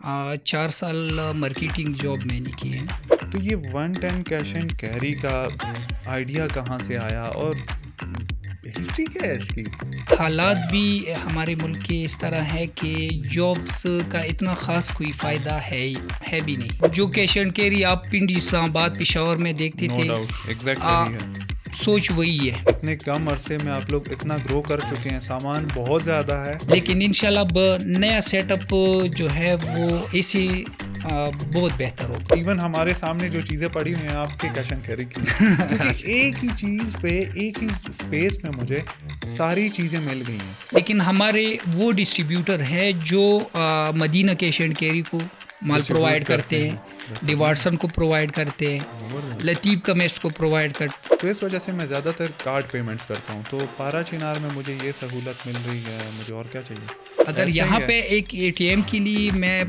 4 साल marketing job मैंने की है। तो ये 110 कैश एंड कैरी का आइडिया कहाँ से आया और हिस्ट्री क्या है इसकी? हालात भी हमारे मुल्क के इस तरह है कि जॉब्स का इतना ख़ास कोई फ़ायदा है भी नहीं। जो कैश एंड कैरी आप पिंडी, इस्लामाबाद, पेशावर में देखते नो थे, डाउट, एग्जैक्ट आ, वही है। सोच वही है। इतने कम अरसे में आप लोग इतना ग्रो कर चुके हैं, सामान बहुत ज़्यादा है। लेकिन इंशाल्लाह अब नया सेटअप जो है वो इसे बहुत बेहतर होगा। इवन हमारे सामने जो चीज़ें पड़ी हुई हैं आपके कैश एंड कैरी की, क्योंकि एक ही चीज़ पे एक ही स्पेस में मुझे सारी चीज़ें मिल गई हैं। लेकिन हमारे वो डिस्ट्रीब्यूटर है जो मदीना कैश एंड कैरी को माल Distribute प्रोवाइड करते करते हैं। हैं, डिवाटसन को प्रोवाइड करते हैं, लतीफ़ कमेस्ट को प्रोवाइड करते हैं। तो इस वजह से मैं ज़्यादातर कार्ड पेमेंट्स करता हूँ। तो पारा चिनार में मुझे ये सहूलत मिल रही है, मुझे और क्या चाहिए? अगर ऐसा ही यहाँ है। पे एक एटीएम के लिए मैं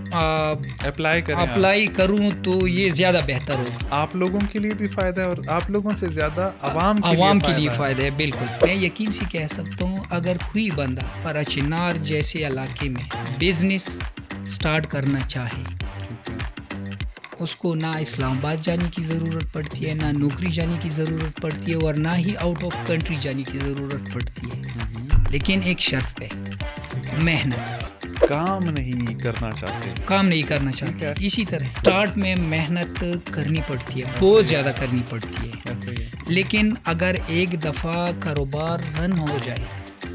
अप्लाई करें आप। अप्लाई करूँ तो ये ज़्यादा बेहतर होगा। आप लोगों के लिए भी फ़ायदा है और आप लोगों से ज़्यादा आवाम आवाम के के लिए लिए फ़ायदा है। बिल्कुल, मैं यकीन से कह सकता हूँ अगर कोई बंदा पारा चिनार जैसे इलाके में बिजनेस स्टार्ट करना चाहे, उसको ना इस्लामाबाद जाने की ज़रूरत पड़ती है, ना नौकरी जाने की ज़रूरत पड़ती है और ना ही आउट ऑफ कंट्री जाने की ज़रूरत पड़ती है। लेकिन एक शर्त पे, मेहनत। काम नहीं करना चाहते। काम नहीं करना चाहते। इसी तरह स्टार्ट में मेहनत करनी पड़ती है, बहुत ज़्यादा करनी पड़ती है। ऐसे ही है। लेकिन अगर एक दफ़ा कारोबार रन हो जाए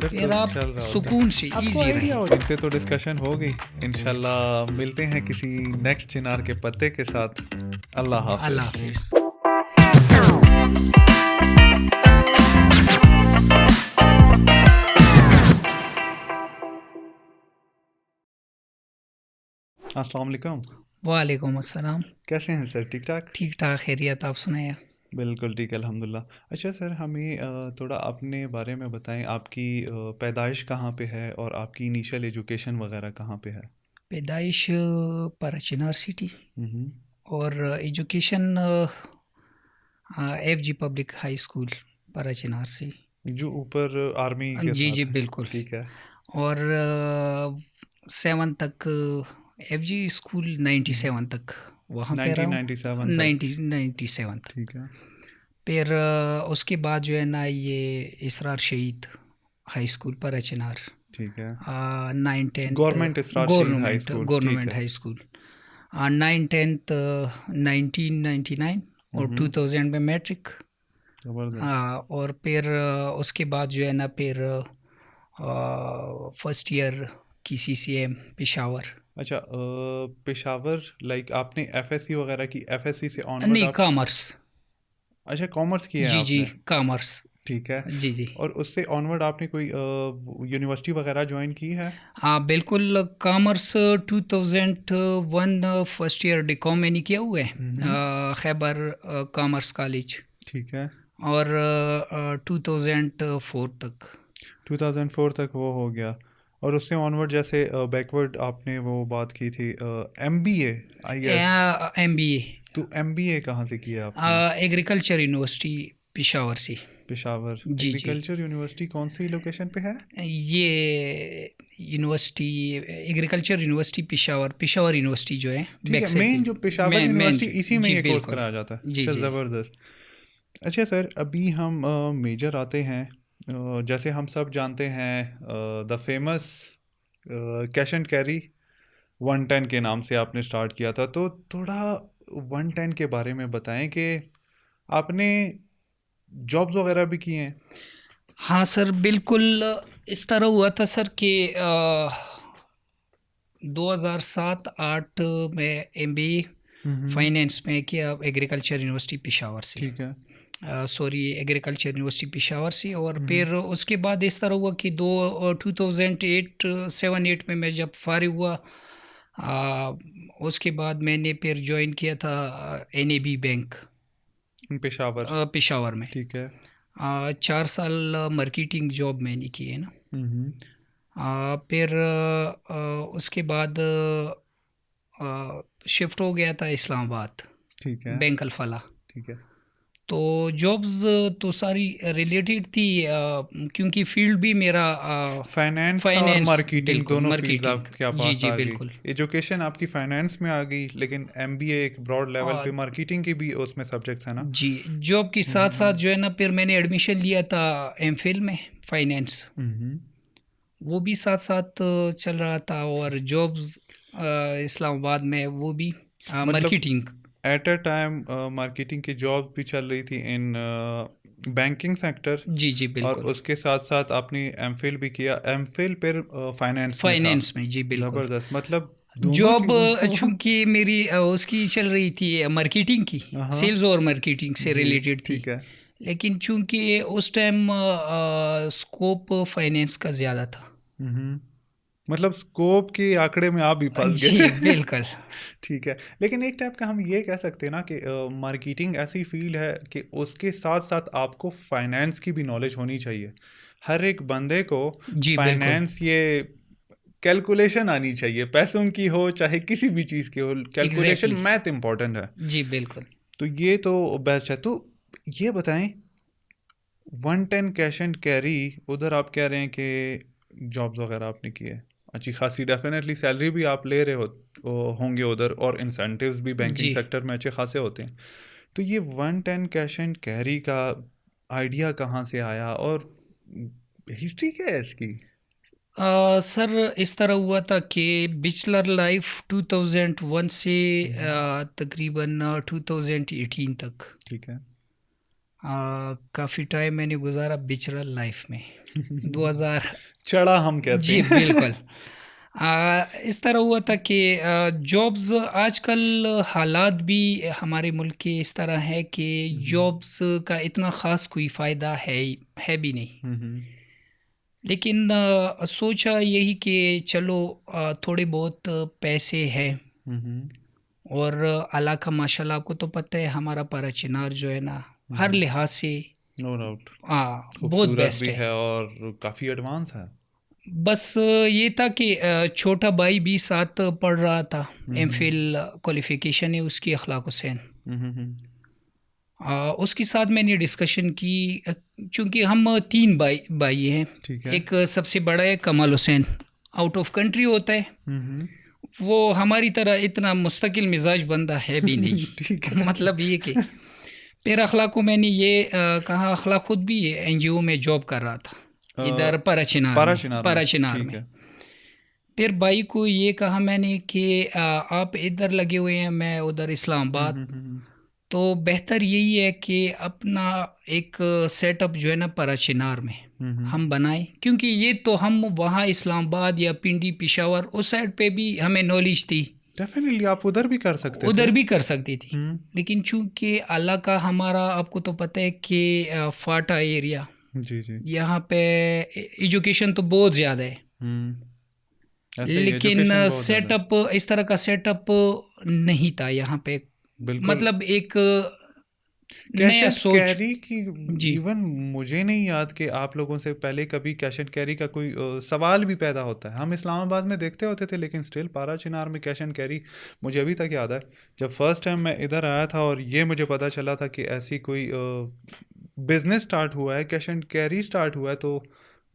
फिर तो आप चल रहा होता है। सुकून से आपको इजी रहे। आइडिया हो, इनसे तो डिस्कशन हो गई। इंशाल्लाह मिलते हैं किसी नेक्स्ट चिनार के पत्ते के साथ। अल्लाह हाफ़िज़। अल्लाह हाफिज़। अस्सलाम वालेकुम। वालेकुम अस्सलाम। कैसे हैं सर? ठीक ठाक? ठीक ठाक, खैरियत, आप सुनाइए। बिल्कुल ठीक है, अल्हम्दुलिल्लाह। अच्छा सर, हमें थोड़ा अपने बारे में बताएं। आपकी पैदाइश कहाँ पे है और आपकी इनिशियल एजुकेशन वगैरह कहाँ पे है? पैदाइश parachinar सिटी हम्म। और education F G public high school parachinar से। जो ऊपर आर्मी के जी जी साथ है। बिल्कुल। ठीक है। और 7 तक एफ जी स्कूल 97 तक वहाँ पे रहा हूँ। 1997 तक। 97 तक। ठीक है। फिर उसके बाद जो है ना ये इसरार शहीद हाई स्कूल parachinar, ठीक है। 9-10 गवर्नमेंट इसरार शहीद हाई गवर्नमेंट स्कूल। ठीक गवर्नमेंट है। हाई स्कूल, 9-10 1999 और 2000 में मैट्रिक। ज़बरदस्त। और फिर उसके बाद जो है ना फिर फर्स्ट ईयर की CCM पेशावर। अच्छा, पेशावर लाइक आपने एफएससी वगैरह की? एफएससी से ऑनवर्ड नहीं, आप? कॉमर्स। अच्छा, कॉमर्स किया है जी जी आपने। कॉमर्स। ठीक है। जी जी। और उससे ऑनवर्ड आपने कोई यूनिवर्सिटी वगैरह ज्वाइन की है? हाँ बिल्कुल, कॉमर्स 2001 फर्स्ट ईयर डिकॉम मैंने किया हुआ है, खैबर कॉमर्स कॉलेज। ठीक है। और 2004 तक। 2004 तक वो हो गया। और उससे ऑनवर्ड जैसे बैकवर्ड आपने वो बात की थी, एमबीए आई गेस। MBA तो एमबीए कहाँ से किया आपने? एग्रीकल्चर यूनिवर्सिटी पेशावर से। पेशावर जी जी। एग्रीकल्चर यूनिवर्सिटी कौन सी लोकेशन पे है? ये university agriculture university Peshawar university जो है ठीक बैक है, साइड मेन जो पेशावर मेन यूनिवर्सिटी इसी में जी ये कोर्स बिल्कुल। कराया जाता है। जी अच्छा, जी। ज़बरदस्त। अच्छा सर, अभी हम मेजर आते हैं। जैसे हम सब जानते हैं the famous cash and carry 110 के नाम से आपने स्टार्ट किया था। तो थोड़ा 110 के बारे में बताएं कि आपने जॉब्स वगैरह भी किए हैं? हाँ सर बिल्कुल। इस तरह हुआ था सर कि 2007-8 में MBA फाइनेंस में किया एग्रीकल्चर यूनिवर्सिटी पेशावर से। ठीक है। सॉरी, एग्रीकल्चर यूनिवर्सिटी पेशावर से। और फिर उसके बाद इस तरह हुआ कि 2008-7-8 में मैं जब फारिग हुआ, उसके बाद मैंने फिर ज्वाइन किया था NAB बैंक पेशावर। पेशावर में। ठीक है। 4 साल मार्केटिंग जॉब मैंने की है ना। हम्म। फिर उसके बाद शिफ्ट हो गया था इस्लामाबाद, ठीक है। बैंक अल फलाह। ठीक है। तो जॉब्स तो सारी रिलेटेड थी, क्योंकि फील्ड भी मेरा फाइनेंस था और फाइनेंस, मार्केटिंग, बिल्कुल दोनों फील्ड्स मार्केटिंग। आपके जी पास जी आ गई। बिल्कुल। एजुकेशन आपकी फाइनेंस में आ गई, लेकिन एमबीए एक ब्रॉड लेवल पे और मार्केटिंग की भी उसमें सब्जेक्ट्स है ना। जी, जॉब के साथ साथ जो है ना, फिर मैंने एडमिशन लिया था एमफिल में, फाइनेंस। हम्म। वो भी साथ साथ चल रहा था, और जॉब्स इस्लामाबाद में वो भी मतलब marketing. At a time marketing की जॉब भी चल रही थी इन बैंकिंग सेक्टर, जी जी और बिल्कुल। उसके साथ साथ आपने एमफिल भी किया, एमफिल फिर फाइनेंस में था। फाइनेंस में, जी बिल्कुल। ज़बरदस्त, मतलब दोनों जॉब चीज़ों को चूंकि मेरी उसकी चल रही थी मार्केटिंग की, हाँ। सेल्स और मार्केटिंग से जी, रिलेटेड थी। ठीक है। लेकिन चूंकि उस टाइम स्कोप फाइनेंस का ज़्यादा था। हम्म। मतलब स्कोप के आंकड़े में आप भी फंस जी गए। बिल्कुल। ठीक है, लेकिन एक टाइप का हम ये कह सकते हैं ना कि मार्केटिंग ऐसी फील्ड है कि उसके साथ साथ आपको फाइनेंस की भी नॉलेज होनी चाहिए। हर एक बंदे को जी बिल्कुल। फाइनेंस, ये कैलकुलेशन आनी चाहिए, पैसों की हो चाहे किसी भी चीज़ की हो, कैलकुलेशन, एग्जैक्टली। मैथ इंपॉर्टेंट है। जी बिल्कुल। तो ये तो बेस्ट है। तो ये बताएं, 110 कैश एंड कैरी, उधर आप कह रहे हैं कि जॉब्स वगैरह आपने की है, अच्छी खासी डेफिनेटली सैलरी भी आप ले रहे होंगे उधर, और इंसेंटिव्स भी बैंकिंग जी। सेक्टर में अच्छे खासे होते हैं। तो ये 110 कैश एंड कैरी का आइडिया कहाँ से आया, और हिस्ट्री क्या है इसकी? सर, इस तरह हुआ था कि बिचलर लाइफ 2001 से तकरीबन 2018 तक ठीक है। काफ़ी टाइम मैंने गुजारा बिचलर लाइफ में। 2000। चढ़ा हम कहते जी हैं। बिल्कुल। इस तरह हुआ था कि जॉब्स आजकल हालात भी हमारे मुल्क के इस तरह है कि जॉब्स का इतना ख़ास कोई फ़ायदा है भी नहीं। हम्म। लेकिन सोचा यही कि चलो थोड़े बहुत पैसे हैं, हम्म। और अल्लाह का माशाल्लाह, आपको तो पता है हमारा पारा चिनार जो है ना, हर हम्म। लिहाज से नो डाउट। बहुत खूबसूरत बेस्ट भी है। है और काफ़ी एडवांस है। बस ये था कि छोटा भाई भी साथ पढ़ रहा था, हम्म। एमफिल क्वालिफ़िकेशन है उसकी, अखलाक हुसैन। हम्म। उसके साथ मैंने डिस्कशन की, चूँकि हम तीन भाई हैं। ठीक है। एक सबसे बड़ा है कमाल हुसैन, आउट ऑफ कंट्री होता है। हम्म। वो हमारी तरह इतना मुस्तकिल मिजाज बंदा है भी ठीक नहीं। है। मतलब ये कि फिर अखलाक को मैंने ये कहा, अखलाक खुद भी एनजीओ में जॉब कर रहा था, अ, इधर पाराशिनार में, parachinar ठीक में। है। फिर भाई को ये कहा मैंने कि आप इधर लगे हुए हैं, मैं उधर इस्लामाबाद, हम्म। तो बेहतर यही है कि अपना एक सेटअप जो है ना parachinar में हम्म। हम बनाएं, क्योंकि ये तो हम वहाँ इस्लामाबाद या पिंडी पेशावर उस साइड पे भी हमें नॉलेज थी, डेफिनेटली आप उधर भी कर सकते थे। उधर भी कर सकती थी। हम्म। लेकिन चूंकि अल्लाह का हमारा, आपको तो पता है कि फाटा एरिया, जी जी। यहाँ पे एजुकेशन तो बहुत ज़्यादा है। ऐसा ही, लेकिन एजुकेशन बहुत ज़्यादा है। सेटअप, इस तरह का सेटअप नहीं था यहाँ पे। बिल्कुल। मतलब एक कैश नया एंड सोच। कैरी की, जी इवन मुझे नहीं याद कि आप लोगों से पहले कभी कैश एंड कैरी का कोई सवाल भी पैदा होता है। हम इस्लामाबाद में देखते होते थे, लेकिन स्टिल पाराचिनार में कैश एंड कैरी मुझे अभी तक याद है। जब फर्स्ट टाइम मैं इधर आया था और ये मुझे पता चला था कि ऐसी कोई बिजनेस स्टार्ट हुआ है, कैश एंड कैरी स्टार्ट हुआ है, तो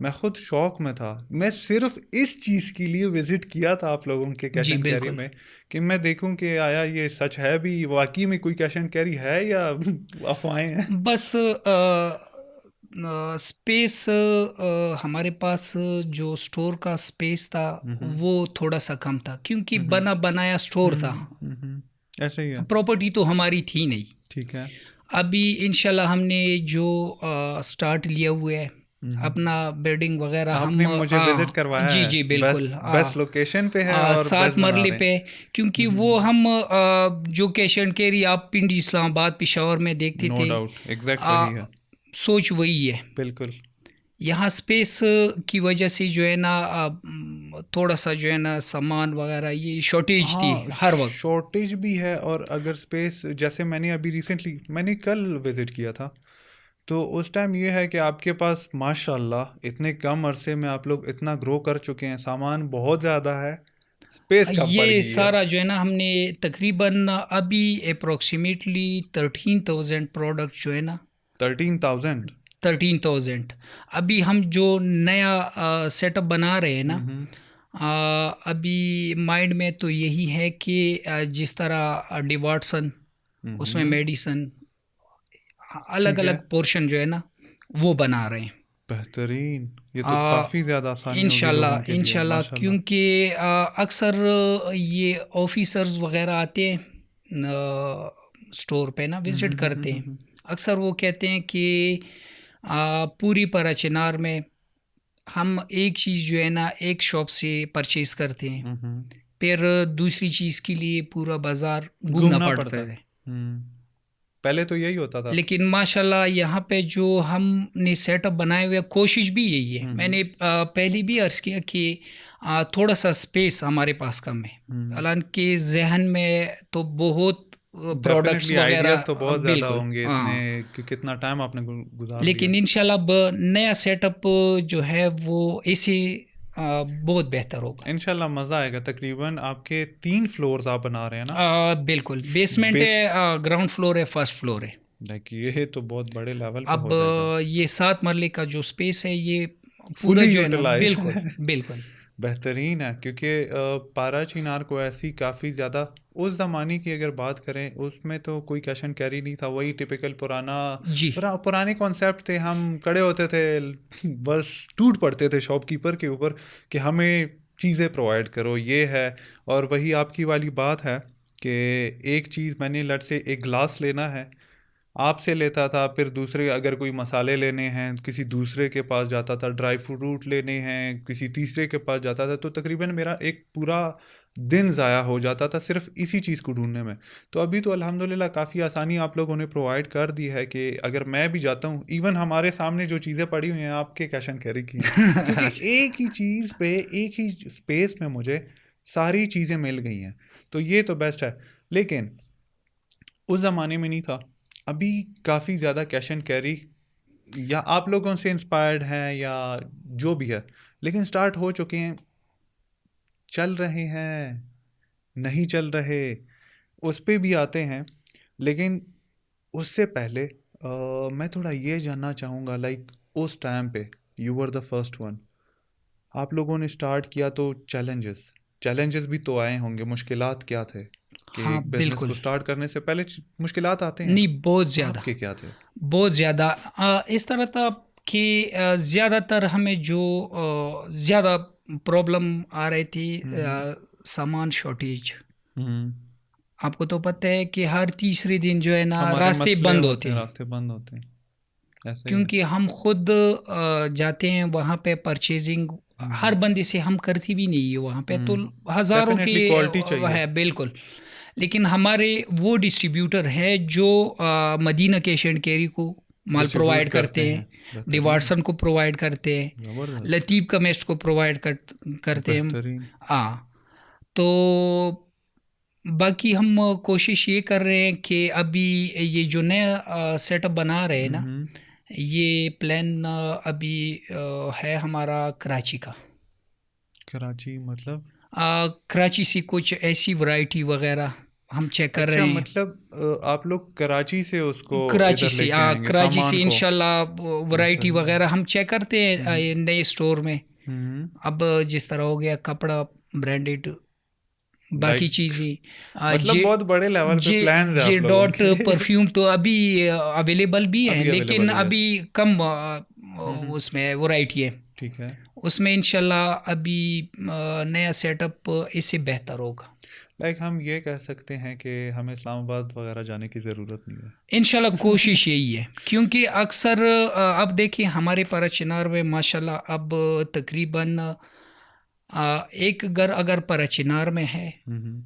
मैं खुद शौक में था। मैं सिर्फ इस चीज़ के लिए विजिट किया था आप लोगों के कैश जी एंड कैरी बिल्कुल। में, कि मैं देखूं कि आया ये सच है भी, वाकई में कोई कैश एंड कैरी है या अफवाहें हैं। बस स्पेस, हमारे पास जो स्टोर का स्पेस था हम्म। वो थोड़ा सा कम था, क्योंकि हम्म। बना बनाया स्टोर था। ऐसा ही है। प्रॉपर्टी तो हमारी थी नहीं। ठीक है। अभी इंशाल्लाह हमने जो स्टार्ट लिया हुआ है हम्म। अपना बिल्डिंग वगैरह, हम आपने मुझे विजिट करवाया जी है, जी बेस्ट बिल्कुल, बेस्ट लोकेशन पे है और बेस्ट 7 बना मरले रहे पे। हैं। क्योंकि वो हम जो कैश एंड कैरी आप पिंडी इस्लामाबाद पेशावर में देखते नो थे, डाउट, एग्जैक्ट आ, वही है। सोच वही है। बिल्कुल। यहाँ स्पेस की वजह से जो है ना, थोड़ा सा जो है ना सामान वगैरह ये शॉर्टेज थी हाँ, हर वक्त। शॉर्टेज भी है, और अगर स्पेस, जैसे मैंने अभी रिसेंटली, मैंने कल विजिट किया था, तो उस टाइम ये है कि आपके पास माशाल्लाह इतने कम अरसे में आप लोग इतना ग्रो कर चुके हैं, सामान बहुत ज़्यादा है, स्पेस कम पड़ ये गई है। सारा जो है ना हमने तकरीबन अभी अप्रोक्सीमेटली 13,000 प्रोडक्ट जो है ना 13,000। 13,000 अभी हम जो नया सेटअप बना रहे हैं ना, हम्म। अभी माइंड में तो यही है कि जिस तरह डिवाटसन उसमें हम्म। मेडिसन अलग ठीक है। अलग पोर्शन जो है ना वो बना रहे हैं। बेहतरीन, ये तो आ, काफ़ी ज़्यादा आसानी होगी लोगों इंशाल्लाह के लिए, इंशाल्लाह माशाल्लाह। क्योंकि अक्सर ये ऑफिसर्स वगैरह आते हैं स्टोर पे ना विज़िट करते हैं। हम्म। अक्सर वो कहते हैं कि पूरी चिनार में हम एक चीज़ जो है ना एक शॉप से परचेज़ करते हैं, हम्म। फिर दूसरी चीज़ के लिए पूरा बाज़ार घूमना घूमना पड़ता पड़ता है। है। पहले तो यही होता था। लेकिन माशाल्लाह यहाँ पे जो हमने सेटअप बनाए हुए कोशिश भी यही है। हम्म। मैंने पहले भी अर्ज़ किया कि थोड़ा सा स्पेस हमारे पास कम है। हम्म। हालांकि जहन में तो बहुत प्रोडक्ट्स डेफिनेटली वगैरह आइडियाज़ तो बहुत ज़्यादा बिल्कुल होंगे इतने, हाँ। कि कितना टाइम आपने गुजार लिया। लेकिन इंशाल्लाह अब नया सेटअप जो है वो इसे बहुत बेहतर होगा। इंशाल्लाह मज़ा आएगा। तकरीबन आपके 3 फ्लोर्स आप बना रहे हैं ना? बिल्कुल बेसमेंट बेस है, ग्राउंड फ्लोर है, फर्स्ट फ्लोर है। देखिए, ये तो बहुत बड़े लेवल पे अब हो जाएगा। ये 7 मरले का जो स्पेस है ये पूरा फुली जो है ना यूटिलाइज। बिल्कुल बिल्कुल। बेहतरीन है, क्योंकि पारा चिनार को ऐसी काफ़ी ज़्यादा, उस ज़माने की अगर बात करें उसमें तो कोई कैश एंड कैरी नहीं था, वही टिपिकल जी पुराने कॉन्सेप्ट थे। हम खड़े होते थे, बस टूट पड़ते थे शॉपकीपर के ऊपर कि हमें चीज़ें प्रोवाइड करो, ये है। और वही आपकी वाली बात है कि एक चीज़ मैंने लट से एक ग्लास लेना है, आपसे लेता था, फिर दूसरे अगर कोई मसाले लेने हैं किसी दूसरे के पास जाता था, ड्राई फ्रूट लेने हैं किसी तीसरे के पास जाता था, तो तकरीबन मेरा एक पूरा दिन ज़ाया हो जाता था सिर्फ इसी चीज़ को ढूंढने में। तो अभी तो अल्हम्दुलिल्लाह काफ़ी आसानी आप लोगों ने प्रोवाइड कर दी है कि अगर मैं भी जाता हूँ, इवन हमारे सामने जो चीज़ें पड़ी हुई हैं आपके कैश एंड कैरी की हैं, क्योंकि एक ही चीज़ पे एक ही स्पेस में मुझे सारी चीज़ें मिल गई हैं, तो ये तो बेस्ट है। लेकिन उस ज़माने में नहीं था। अभी काफ़ी ज़्यादा कैश एंड कैरी या आप लोगों से इंस्पायर्ड हैं या जो भी है, लेकिन स्टार्ट हो चुके हैं, चल रहे हैं, नहीं चल रहे, उस पे भी आते हैं। लेकिन उससे पहले मैं थोड़ा ये जानना चाहूँगा, लाइक उस टाइम पे you were the first one, आप लोगों ने स्टार्ट किया तो चैलेंजेस चैलेंजेस भी तो आए होंगे, मुश्किलात क्या थे कि हाँ एक बिजनेस बिल्कुल। को स्टार्ट करने से पहले मुश्किलात आते हैं, नहीं बहुत ज़्यादा, आपके क्या थे? बहुत ज़्यादा। इस तरह था कि ज़्यादातर हमें जो ज़्यादा प्रॉब्लम आ रही थी हम्म। सामान शॉर्टेज। हम्म। आपको तो पता है कि हर तीसरे दिन जो है ना हमारे रास्ते मसले बंद होते होते हैं, हैं। रास्ते बंद होते हैं, ऐसा ही है। क्योंकि हम खुद जाते हैं वहाँ पे परचेजिंग, हर हम्म। बंदे से हम करती भी नहीं है वहाँ पे तो हज़ारों के डेफिनेटली क्वालिटी चाहिए। है बिल्कुल। लेकिन हमारे वो डिस्ट्रीब्यूटर है जो मदीना कैश एंड कैरी को माल डिस्ट्रीब्यूट प्रोवाइड करते करते हैं। हैं, बेहतरीन। डिवाटसन को प्रोवाइड करते हैं, ज़बरदस्त। लतीफ़ कमेस्ट को प्रोवाइड करते हैं। बेहतरीन। हाँ तो बाकी हम कोशिश ये कर रहे हैं कि अभी ये जो नया सेटअप बना रहे हैं ना, हम्म। ये प्लान अभी है हमारा कराची का। कराची मतलब? कराची से कुछ ऐसी वैरायटी वगैरह हम चेक कर अच्छा, रहे हैं। मतलब आप लोग कराची से उसको कराची इधर से लेके आएंगे कराची से सामान को? इंशाल्लाह वैरायटी बेहतरीन। वगैरह हम चेक करते हैं हम्म। ये नए स्टोर में। हम्म। अब जिस तरह हो गया कपड़ा ब्रांडेड, बाकी लाइक, चीज़ें मतलब जे बहुत बड़े लेवल पे जे प्लान्स है जे आप लोगों डॉट के। परफ्यूम तो अभी अवेलेबल भी है अभी लेकिन अवेलेबल है, अभी यस। कम हम्म। उसमें वैरायटी है। ठीक है। उसमें इंशाल्लाह अभी नया सेटअप इससे बेहतर होगा। लाइक हम ये कह सकते हैं कि हमें इस्लामाबाद वगैरह जाने की ज़रूरत नहीं इंशाल्लाह है। कोशिश यही है क्योंकि अक्सर अब देखिए हमारे चिनार में माशाल्लाह अब तकरीबन एक घर अगर चिनार में है हम्म।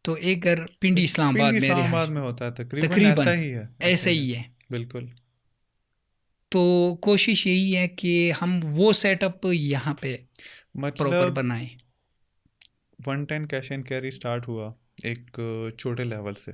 तो एक घर पिंडी पिंडी इस्लामाबाद में रहा इस्लामाबाद है। में होता है, तकरीबन ऐसा तकरीबन ही है, ऐसा ऐसा ही ही है। है। बिल्कुल। तो कोशिश यही है कि हम वो सेटअप यहाँ पे प्रॉपर मतलब बनाएं। 110 कैश एंड कैरी स्टार्ट हुआ एक छोटे लेवल से,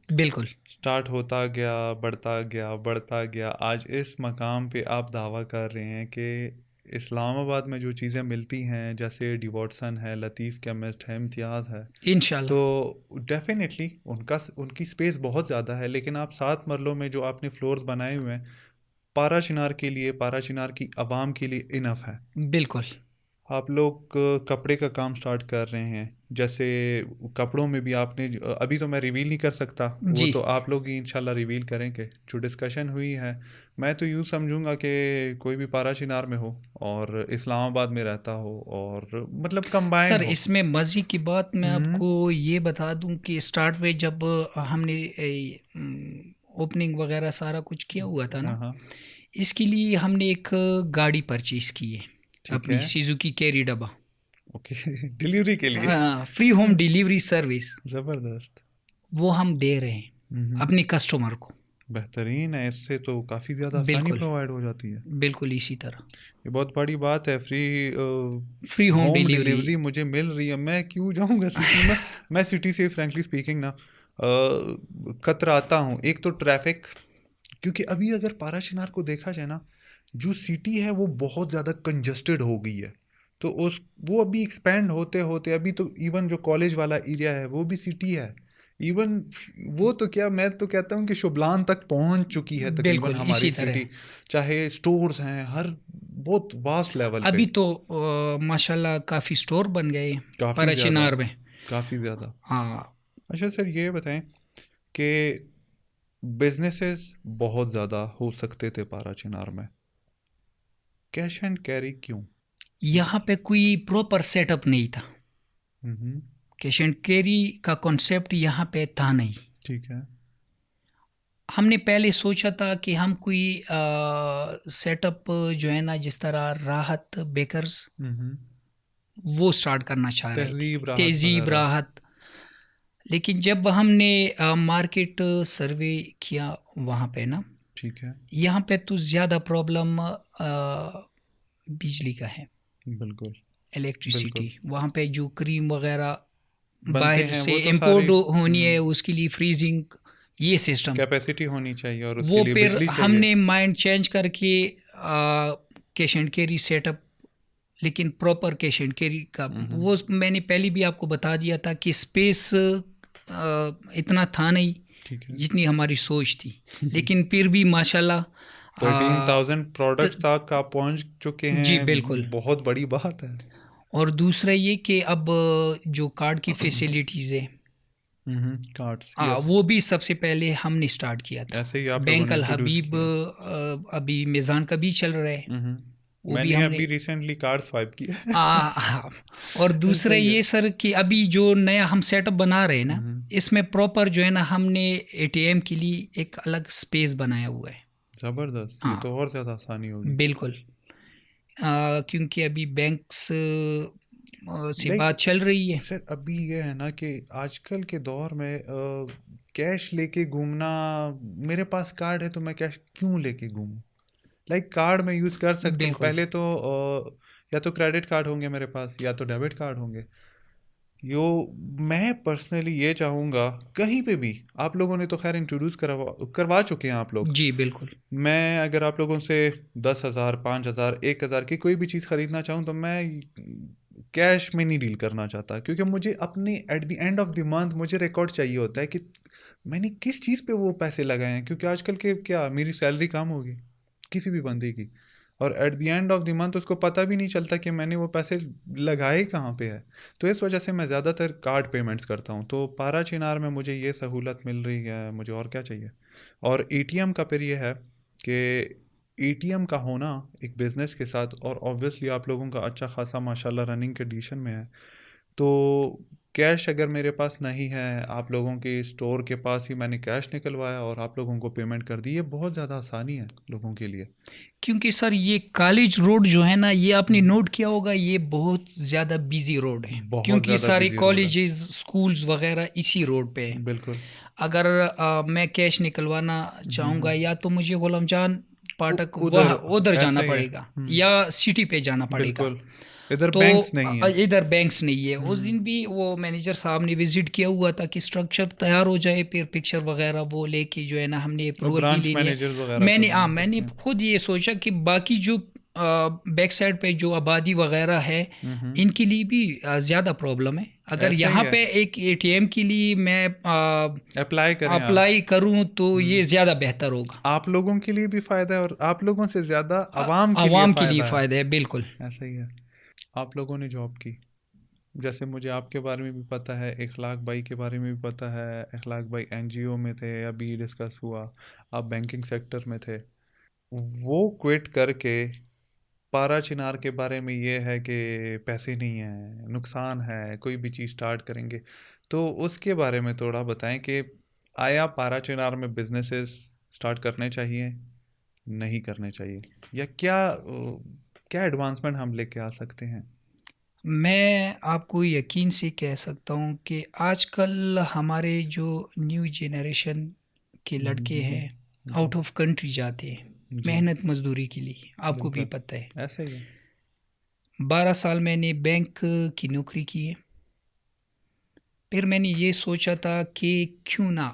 बिल्कुल स्टार्ट होता गया, बढ़ता गया, बढ़ता गया, आज इस मकाम पे आप दावा कर रहे हैं कि इस्लामाबाद में जो चीज़ें मिलती हैं, जैसे डी वॉटसन है, लतीफ़ केमिस्ट है, इम्तियाज़ है, इंशाल्लाह। तो डेफिनेटली उनकी स्पेस बहुत ज़्यादा है। लेकिन आप 7 मरलों में जो आपने फ्लोर्स बनाए हुए हैं, पारा चिनार के लिए, पारा चिनार की आवाम के लिए इनफ है। बिल्कुल। आप लोग कपड़े का काम स्टार्ट कर रहे हैं, जैसे कपड़ों में भी आपने अभी तो मैं रिवील नहीं कर सकता, वो जी। तो आप लोग ही इंशाल्लाह रिवील करेंगे। जो डिस्कशन हुई है, मैं तो यूँ समझूंगा कि कोई भी पारा चिनार में हो और इस्लामाबाद में रहता हो और मतलब कंबाइंड सर हो। इसमें मज़े की बात मैं हम्म। आपको ये बता दूं कि स्टार्ट में जब हमने ओपनिंग वगैरह सारा कुछ किया हुआ था हाँ ना, हाँ। इसके लिए हमने एक गाड़ी परचेज़ की है, ठीक अपनी है। सुजुकी कैरी डब्बा। ओके। डिलीवरी के लिए। हाँ, फ्री होम डिलीवरी सर्विस ज़बरदस्त। वो हम दे रहे हैं हम्म। अपने कस्टमर को। बेहतरीन है, इससे तो काफ़ी ज़्यादा आसानी बिल्कुल, प्रोवाइड हो जाती है। बिल्कुल इसी तरह। ये बहुत बड़ी बात है। Free free home home delivery. Delivery मुझे मिल रही है, मैं क्यों जाऊंगा सिटी में। मैं सिटी से फ्रैंकली स्पीकिंग ना कतराता हूँ। एक तो ट्रैफिक, क्योंकि अभी अगर पाराशिनार को देखा जाए ना, जो सिटी है वो बहुत ज़्यादा कंजस्टेड हो गई है। तो उस वो अभी एक्सपेंड होते होते अभी तो इवन जो कॉलेज वाला एरिया है वो भी सिटी है। इवन वो तो क्या, मैं तो कहता हूँ कि शुबलान तक पहुंच चुकी है तकरीबन बिल्कुल हमारी इसी तरह। सिटी। चाहे स्टोर्स हैं, हर बहुत वास्ट लेवल पे। अभी तो माशाल्लाह काफ़ी स्टोर बन गए काफ़ी ज़्यादा, parachinar में। काफ़ी ज़्यादा। हाँ। अच्छा सर, ये बताएं कि बिजनेसेस बहुत ज़्यादा हो सकते थे पाराचिनार में, कैश एंड कैरी क्यों? यहाँ पे कोई प्रॉपर सेटअप नहीं था। हम्म। कैश एंड कैरी का कॉन्सेप्ट यहाँ पे था नहीं। ठीक है। हमने पहले सोचा था कि हम कोई सेटअप जो है ना, जिस तरह राहत बेकर्स हम्म। वो स्टार्ट करना चाह रहे थे, तहजीब राहत तेज़ीब वगैरह। राहत। लेकिन जब हमने मार्केट सर्वे किया वहाँ पे ना, ठीक है। यहाँ पे तो ज़्यादा प्रॉब्लम बिजली का है, बिल्कुल। इलेक्ट्रिसिटी। बिल्कुल। वहाँ पे जो क्रीम वगैरह बनते बाहर हैं से वो तो सारे। इंपोर्ट होनी है, उसके लिए फ्रीजिंग, ये सिस्टम। कैपेसिटी होनी चाहिए और उसके वो लिए फिर बिजली चाहिए। हमने माइंड चेंज करके कैश एंड कैरी सेटअप, लेकिन प्रॉपर कैश एंड कैरी का हम्म। वो मैंने पहले भी आपको बता दिया था कि स्पेस इतना था नहीं ठीक है। जितनी हमारी सोच थी। लेकिन फिर भी माशाल्लाह 13,000 प्रोडक्ट्स त- तक आप पहुंच चुके जी हैं, बिल्कुल। बहुत बड़ी बात है। और दूसरा ये कि अब जो कार्ड की फैसिलिटीज़ है, कार्ड्स, यस। वो भी सबसे पहले हमने स्टार्ट किया था। ऐसे ही आप लोगों बैंक ने अल इंट्रोड्यूस हबीब किया। अभी मिज़ान का भी चल रहा है, वो भी मैंने हमने। अभी रिसेंटली कार्ड स्वाइप किया। हाँ। और दूसरा सही है। ये सर कि अभी जो नया हम सेटअप बना रहे हैं ना, हम्म। इसमें प्रॉपर जो है ना हमने एटीएम के लिए एक अलग स्पेस बनाया हुआ है। ज़बरदस्त, ये हाँ तो और ज़्यादा आसानी होगी। बिल्कुल। क्योंकि अभी बैंक्स से लाइक बात चल रही है। सर, अभी ये है ना कि आजकल के दौर में कैश लेके घूमना, मेरे पास कार्ड है तो मैं कैश क्यों लेके घूमूं? लाइक कार्ड मैं यूज़ कर सकता हूँ। बिल्कुल। पहले तो या तो क्रेडिट कार्ड होंगे मेरे पास या तो डेबिट कार्ड होंगे। यो मैं पर्सनली ये चाहूँगा, कहीं पे भी आप लोगों ने तो खैर इंट्रोड्यूस करवा चुके हैं आप लोग। जी बिल्कुल। मैं अगर आप लोगों से 10,000, 5,000, 1,000 की कोई भी चीज़ ख़रीदना चाहूँ तो मैं कैश में नहीं डील करना चाहता, क्योंकि मुझे अपने at the end of the month मुझे रिकॉर्ड चाहिए होता है कि मैंने किस चीज़ पे वो पैसे लगाए हैं। क्योंकि आजकल के क्या, मेरी सैलरी कम होगी किसी भी बंदे की, और at the end of the month उसको पता भी नहीं चलता कि मैंने वो पैसे लगाए कहाँ पे है। तो इस वजह से मैं ज़्यादातर कार्ड पेमेंट्स करता हूँ। तो पारा चिनार में मुझे ये सहूलत मिल रही है, मुझे और क्या चाहिए। और एटीएम का फिर ये है कि एटीएम का होना एक बिज़नेस के साथ, और ऑब्वियसली आप लोगों का अच्छा खासा माशाल्लाह रनिंग कंडीशन में है, तो कैश अगर मेरे पास नहीं है, आप लोगों के स्टोर के पास ही मैंने कैश निकलवाया और आप लोगों को पेमेंट कर दी, ये बहुत ज़्यादा आसानी है लोगों के लिए। क्योंकि सर ये कॉलेज रोड जो है ना, ये आपने हम्म। नोट किया होगा, ये बहुत ज़्यादा बिजी रोड है। बहुत क्योंकि ज़्यादा सारे बिजी रोड है। कॉलेजेस स्कूल्स वगैरह इसी रोड पे है। बिल्कुल। अगर मैं कैश निकलवाना चाहूँगा, हम्म। या तो मुझे गुलाम जान फाटक उधर वह उधर जाना ऐसा ही है। पड़ेगा, या सिटी पे जाना पड़ेगा। बिल्कुल। इधर तो बैंक्स नहीं है। इधर बैंक्स नहीं है। उस हम्म। दिन भी वो मैनेजर साहब ने विजिट किया हुआ था कि स्ट्रक्चर तैयार हो जाए, फिर पिक्चर वगैरह वो लेके जो है ना हमने और अप्रूवल भी ब्रांच लेनी है। मैनेजर्स वगैरह मैंने सब वहीं मैंने होते हैं। खुद ये सोचा कि बाकी जो बैक साइड पे जो आबादी वगैरह है, हम्म। इनके लिए भी ज़्यादा प्रॉब्लम है। अगर ऐसा ही यहाँ है, पे एक एटीएम के लिए मैं अप्लाई करें आप। अप्लाई करूँ तो ये हम्म। ज़्यादा बेहतर होगा। आप लोगों के लिए भी फायदा है, और आप लोगों से ज्यादा आवाम के लिए आवाम के लिए फायदा है। फ़ायदा है, बिल्कुल। ऐसा ही है। आप लोगों ने जॉब की, जैसे मुझे आपके बारे में भी पता है, इखलाक भाई के बारे में भी पता है। इखलाक भाई एनजीओ में थे, अभी डिस्कस हुआ। आप बैंकिंग सेक्टर में थे। वो क्विट करके पारा चिनार के बारे में ये है कि पैसे नहीं है, नुकसान है, कोई भी चीज़ स्टार्ट करेंगे। तो उसके बारे में थोड़ा बताएं कि आया पारा चिनार में बिजनेसेस स्टार्ट करने चाहिए, नहीं करने चाहिए, या क्या क्या एडवांसमेंट हम लेके आ सकते हैं। मैं आपको यकीन से कह सकता हूँ कि आजकल हमारे जो न्यू जनरेशन के लड़के हैं, जी। आउट ऑफ कंट्री जाते हैं जी। मेहनत मजदूरी के लिए, आपको भी बिल्कुल। पता है। ऐसा ही है। 12 साल मैंने बैंक की नौकरी की है। फिर मैंने ये सोचा था कि क्यों ना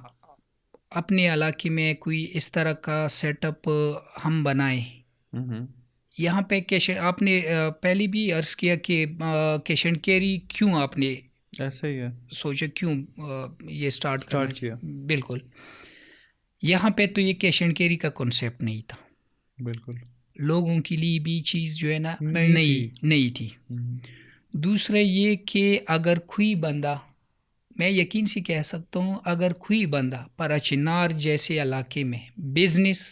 अपने इलाके में कोई इस तरह का सेटअप हम बनाएं। हम्म। यहाँ पे कैश आपने पहले भी अर्ज़ किया कि कैश एंड कैरी क्यों आपने ऐसा ही है। सोचा, क्यों ये स्टार्ट करना स्टार्ट किया। चाहिए। बिल्कुल। यहाँ पे तो ये कैश एंड कैरी का कॉन्सेप्ट नहीं था। बिल्कुल। लोगों के लिए भी चीज़ जो है ना नहीं थी। नई नई थी। हम्म। दूसरा ये कि अगर कोई बंदा, मैं यकीन से कह सकता हूँ, अगर कोई बंदा parachinar जैसे इलाके में बिजनेस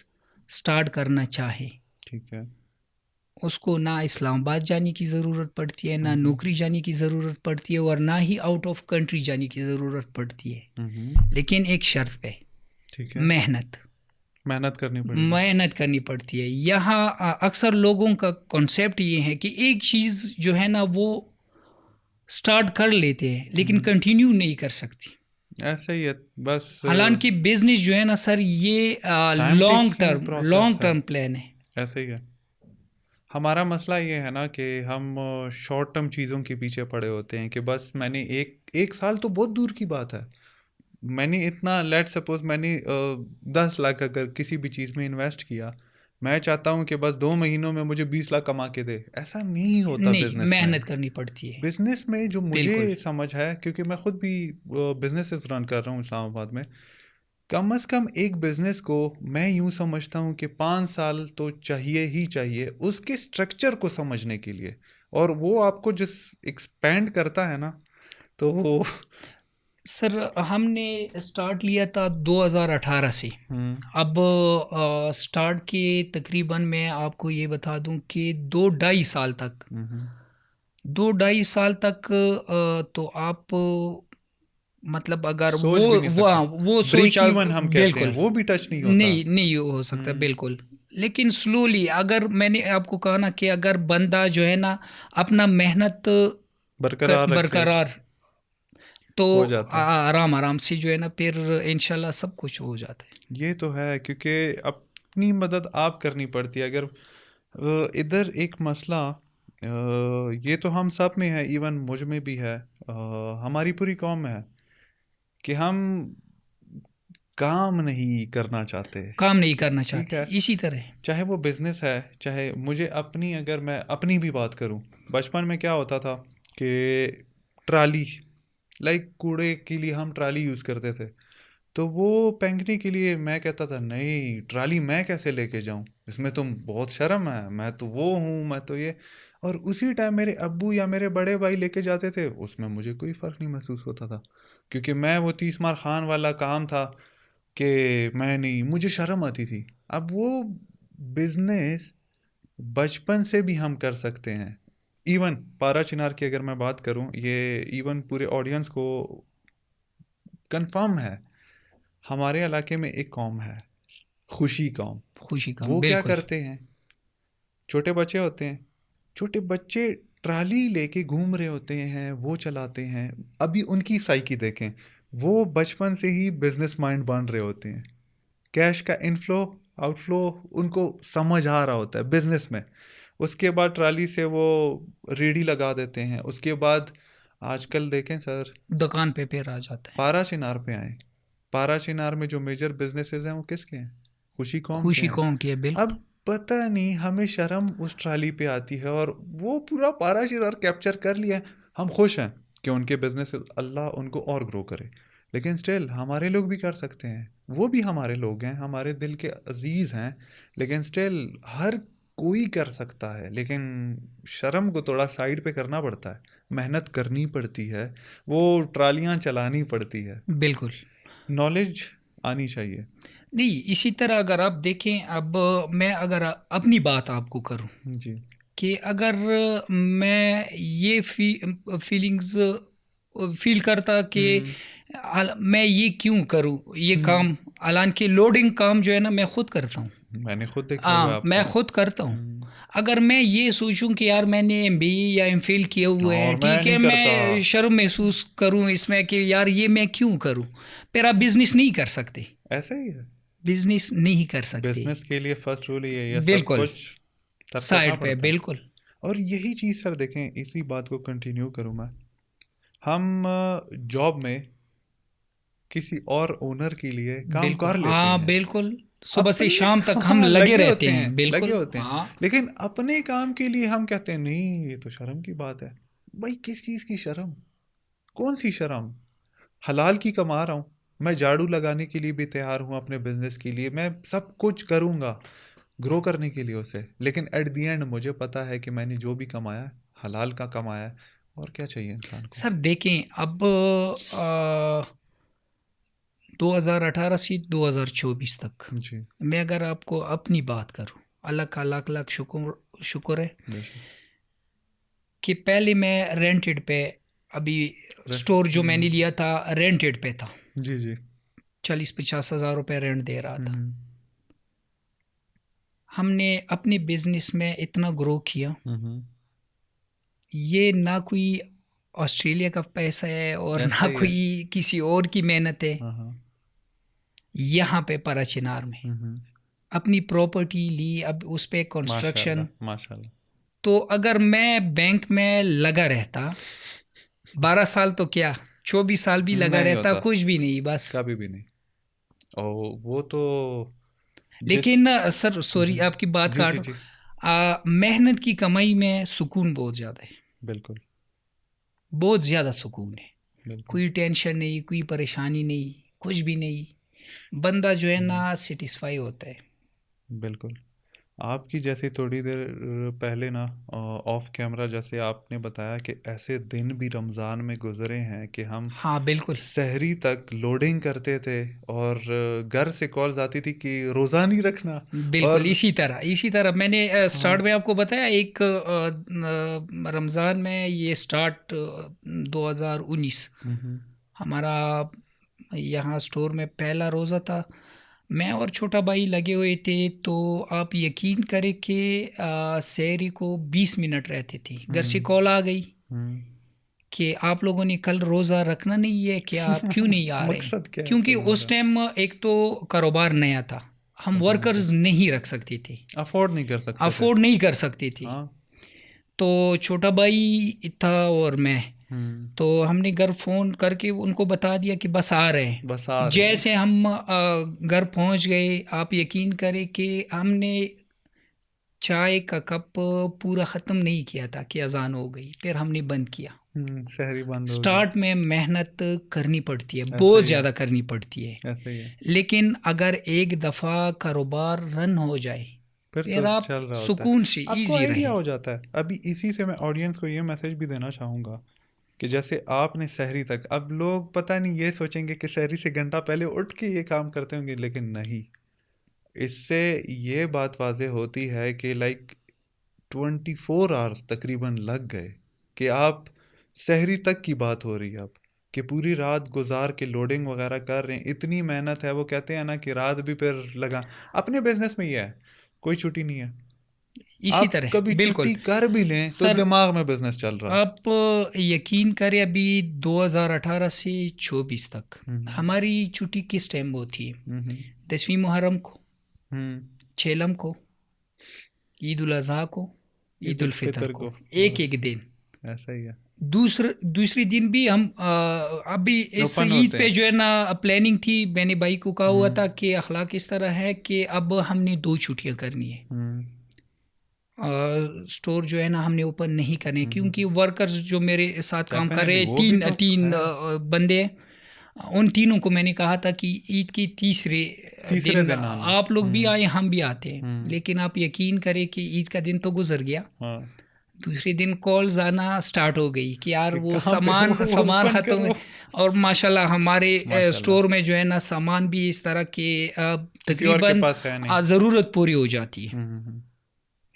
स्टार्ट करना चाहे, ठीक है। उसको ना इस्लामाबाद जाने की ज़रूरत पड़ती है, ना हम्म। नौकरी जाने की ज़रूरत पड़ती है, और ना ही आउट ऑफ कंट्री जाने की ज़रूरत पड़ती है। हम्म। लेकिन एक शर्त पे, ठीक है। मेहनत। मेहनत करनी पड़ेगी। मेहनत करनी पड़ती है। यहाँ अक्सर लोगों का कॉन्सेप्ट ये है कि एक चीज़ जो है ना वो स्टार्ट कर लेते हैं लेकिन हम्म। कंटिन्यू नहीं कर सकती। ऐसा ही है। बस हालांकि बिजनेस जो है ना सर, ये टाइम टेकिंग प्रोसेस लॉन्ग है। टर्म प्लान है। ऐसा ही है। हमारा मसला ये है ना कि हम शॉर्ट टर्म चीज़ों के पीछे पड़े होते हैं, कि बस मैंने एक एक साल तो बहुत दूर की बात है। मैंने इतना, लेट सपोज मैंने 10 लाख अगर किसी भी चीज़ में इन्वेस्ट किया, मैं चाहता हूँ कि बस 2 महीनों में मुझे 20 लाख कमा के दे। ऐसा नहीं होता नहीं, बिजनेस में। मेहनत करनी पड़ती है। बिजनेस में जो मुझे बिल्कुल। समझ है, क्योंकि मैं खुद भी बिजनेसेस रन कर रहा हूँ इस्लामाबाद में, कम से कम एक बिजनेस को मैं यूं समझता हूं कि 5 साल तो चाहिए ही चाहिए उसके स्ट्रक्चर को समझने के लिए। और वो आपको जिस एक्सपेंड करता है ना, तो वो सर हमने स्टार्ट लिया था 2018 से। हम्म। अब स्टार्ट के तकरीबन मैं आपको ये बता दूं कि 2 ढाई साल तक, हम्म। 2 ढाई साल तक तो आप मतलब अगर सोच भी नहीं सकते। वो ब्रेक सोचा, इवन हम कहते हैं, बिल्कुल वो भी टच नहीं होता। नहीं नहीं हो सकता, हम्म। बिल्कुल। लेकिन स्लोली, अगर मैंने आपको कहा ना कि अगर बंदा जो है ना अपना मेहनत बरकरार रखे, बरकरार, तो हो जाता है। आराम आराम से जो है ना फिर इंशाल्लाह सब कुछ हो जाता है। ये तो है, क्योंकि अपनी मदद आप करनी पड़ती है। अगर इधर एक मसला, ये तो हम सब में है, इवन मुझ में भी है, हमारी पूरी कौम में है, कि हम काम नहीं करना चाहते। काम नहीं करना ठीक चाहते, है। इसी तरह। चाहे वो बिजनेस है, चाहे मुझे अपनी, अगर मैं अपनी भी बात करूं, बचपन में क्या होता था कि ट्राली, लाइक कूड़े के लिए हम ट्राली यूज़ करते थे। तो वो फेंकने के लिए मैं कहता था, नहीं ट्राली मैं कैसे लेके जाऊं, इसमें तो बहुत शर्म है, मैं तो वो हूँ, मैं तो ये। और उसी टाइम मेरे अब्बू या मेरे बड़े भाई लेके जाते थे, उसमें मुझे कोई फ़र्क नहीं महसूस होता था, क्योंकि मैं वो 30 मार खान वाला काम था कि मैं नहीं, मुझे शर्म आती थी। अब वो बिजनेस बचपन से भी हम कर सकते हैं। इवन पारा चिनार की अगर मैं बात करूं, ये इवन पूरे ऑडियंस को कंफर्म है, हमारे इलाके में एक कौम है, खुशी कौम। खुशी का, वो क्या बिल्कुल। करते हैं, छोटे बच्चे होते हैं, छोटे बच्चे ट्राली लेके घूम रहे होते हैं, वो चलाते हैं। अभी उनकी साइकी देखें, वो बचपन से ही बिजनेस माइंड बन रहे होते हैं। कैश का इनफ्लो आउटफ्लो उनको समझ आ रहा होता है बिजनेस में। उसके बाद ट्राली से वो रेडी लगा देते हैं। उसके बाद आजकल देखें सर, दुकान पे फिर आ जाता है। पारा चिनार पे आए। पारा चिनार में जो मेजर बिजनेसेस हैं वो किसके हैं, खुशी कौम के खुशी हैं। कौम की है, अब बिल्कुल। पता नहीं हमें शर्म उस ट्राली पे आती है, और वो पूरा पाराशर कैप्चर कर लिया है। हम खुश हैं कि उनके बिजनेस, अल्लाह उनको और ग्रो करे, लेकिन स्टिल हमारे लोग भी कर सकते हैं। वो भी हमारे लोग हैं, हमारे दिल के अजीज हैं, लेकिन स्टिल हर कोई कर सकता है। लेकिन शर्म को थोड़ा साइड पे करना पड़ता है, मेहनत करनी पड़ती है, वो ट्रालियां चलानी पड़ती है, बिल्कुल। नॉलेज आनी चाहिए। नहीं, इसी तरह अगर आप देखें, अब मैं अगर अपनी बात आपको करूं जी। कि अगर मैं ये फीलिंग्स फील करता कि हम्म। मैं ये क्यों करूं ये हम्म। काम, हालांकि लोडिंग काम जो है ना मैं खुद करता हूँ। मैंने खुद देखा हुआ है हाँ, मैं आपको। खुद करता हूँ। हम्म। अगर मैं ये सोचूं कि यार मैंने एमबीए या एमफिल किए हुए और हैं, मैं ठीक है, नहीं करता। मैं शर्म महसूस करूं इसमें कि यार ये मैं क्यों करूं, फिर आप बिजनेस नहीं कर सकते। ऐसा ही है। बिजनेस नहीं कर सकते। बिजनेस के लिए फर्स्ट रूल ही है, ये सब बिल्कुल। कुछ सर करना साइड पे पड़ता है। बिल्कुल। और यही चीज़ सर देखें, इसी बात को कंटिन्यू करूँ मैं। हम जॉब में किसी और ओनर के लिए काम बिल्कुल कर लेते हाँ, हैं, बिल्कुल। सुबह से अपने शाम तक हम हाँ लगे लगे रहते होते हैं, हैं, लगे बिल्कुल होते हैं, हाँ। लेकिन अपने काम के लिए हम कहते हैं नहीं, ये तो शर्म की बात है। भाई किस चीज़ की शर्म? कौन सी शर्म? हलाल की कमा रहा हूँ, मैं झाड़ू लगाने के लिए भी तैयार हूँ, अपने बिजनेस के लिए मैं सब कुछ करूँगा ग्रो करने के लिए उसे, लेकिन एट द एंड मुझे पता है कि मैंने जो भी कमाया है हलाल का कमाया है। और क्या चाहिए इंसान को? सर देखें, अब 2018 से 2024 तक जी। मैं अगर आपको अपनी बात करूं, अल्लाह का लाख लाख शुक्र शुक्र है बेशक। कि पहले मैं रेंटेड पे, अभी स्टोर जो मैंने हम्म। लिया था रेंटेड पे था, जी जी। 40-50 हज़ार रुपये रेंट दे रहा था। हम्म। हमने अपने बिजनेस में इतना ग्रो किया, हम्म। ये ना कोई ऑस्ट्रेलिया का पैसा है और ऐसा ना ही है। कोई किसी और की मेहनत है। हाँ हाँ। यहाँ पे parachinar में हम्म। अपनी प्रॉपर्टी ली, अब उस पे कंस्ट्रक्शन। माशाल्लाह माशाल्लाह। तो अगर मैं बैंक में लगा रहता 12 साल, तो क्या 24 साल भी लगा नहीं रहता, होता, कुछ भी नहीं बस। कभी भी नहीं। और वो तो जिस लेकिन सर सॉरी आपकी बात जी जी काटो, जी। मेहनत की कमाई में सुकून बहुत ज़्यादा है, बिल्कुल। बहुत ज़्यादा सुकून है। बिल्कुल। कोई टेंशन नहीं, कोई परेशानी नहीं, कुछ भी नहीं। बंदा जो है हम्म। ना सेटिस्फाई होता है। बिल्कुल। आपकी जैसे थोड़ी देर पहले ना ऑफ कैमरा जैसे आपने बताया कि ऐसे दिन भी रमज़ान में गुजरे हैं कि हम हाँ बिल्कुल। सहरी तक लोडिंग करते थे, और घर से कॉल्स आती थी कि रोज़ा नहीं रखना। बिल्कुल और इसी तरह मैंने हाँ। स्टार्ट में आपको बताया, एक रमज़ान में ये स्टार्ट 2019 हम्म। हमारा यहाँ स्टोर में पहला रोज़ा था। मैं और छोटा भाई लगे हुए थे, तो आप यकीन करें कि सहरी को 20 मिनट रहते थे, घर से हम्म। कॉल आ गई हम्म। कि आप लोगों ने कल रोज़ा रखना नहीं है, कि आप क्यों नहीं आ रहे हैं? मकसद क्या है क्योंकि उस तुम्हारा? टाइम एक तो कारोबार नया था, हम हाँ जी। वर्कर्स नहीं रख सकते थे, अफोर्ड नहीं कर सकते थे। अफोर्ड नहीं कर सकते थे। हाँ। तो छोटा भाई था और मैं, हम्म। तो हमने घर फ़ोन करके उनको बता दिया कि बस आ रहे हैं। बस आ रहे हैं। जैसे हम घर पहुंच गए, आप यकीन करें कि हमने चाय का कप पूरा ख़त्म नहीं किया था कि अजान हो गई, फिर हमने बंद किया। सहरी बंद होगी। स्टार्ट में मेहनत करनी पड़ती है, ऐसा बहुत ही है। ज़्यादा करनी पड़ती है। ऐसा ही है। लेकिन अगर एक दफ़ा कारोबार रन हो जाए, फिर तो फिर आप चल रहा होता है। सुकून से आपको इजी आइडिया रहे। हो जाता है। अभी इसी से मैं ऑडियंस को ये मैसेज भी देना चाहूँगा कि जैसे आपने सहरी तक, अब लोग पता नहीं ये सोचेंगे कि सहरी से घंटा पहले उठ के ये काम करते होंगे, लेकिन नहीं। इससे ये बात वाज़ेह होती है कि लाइक 24 आवर्स तकरीबन लग गए, कि आप सहरी तक की बात हो रही है अब, कि पूरी रात गुजार के लोडिंग वगैरह कर रहे हैं। इतनी मेहनत है, वो कहते हैं ना कि रात भी फिर लगा। अपने बिजनेस में ये है, कोई छुट्टी नहीं है। इसी आप तरह कभी बिल्कुल। छुट्टी कर भी लें तो सर दिमाग में बिजनेस चल रहा है। आप यकीन करें, अभी 2018 से 24 तक हम्म। हमारी छुट्टी किस टाइम होती है? हम्म। 10वीं मुहर्रम को, हम्म। छेलम को, ईद उल अज़हा को, ईद ईद उल उल फितर फितर को, को। एक बस एक दिन। ऐसा ही है। दूसरी दिन भी हम अभी इस ओपन ईद होते पे हैं। जो है ना प्लानिंग थी, मैंने भाई को कहा हुआ था हम्म। कि अखलाक इस तरह है कि अब हमने 2 छुट्टियां करनी है। हम्म। स्टोर जो है ना हमने ओपन नहीं करने, हम्म। क्योंकि वर्कर्स जो मेरे साथ काम कर रहे डेफिनेटली हैं, वो भी तीन तो तीन है। बंदे हैं। उन तीनों को मैंने कहा था कि ईद की तीसरे तीसरे दिन दिन आना। आप लोग भी हम्म। आए, हम भी आते हैं। हम्म। लेकिन आप यकीन करें कि ईद का दिन तो गुजर गया, हाँ। दूसरे दिन कॉल्स आना स्टार्ट हो गई कि यार कि वो कहाँ पे हो, सामान सामान ओपन ख़त्म है। करो। और माशाल्लाह हमारे माशाल्लाह। स्टोर में जो है ना सामान भी इस तरह के किसी और के तकरीबन पास है नहीं। ज़रूरत पूरी हो जाती है।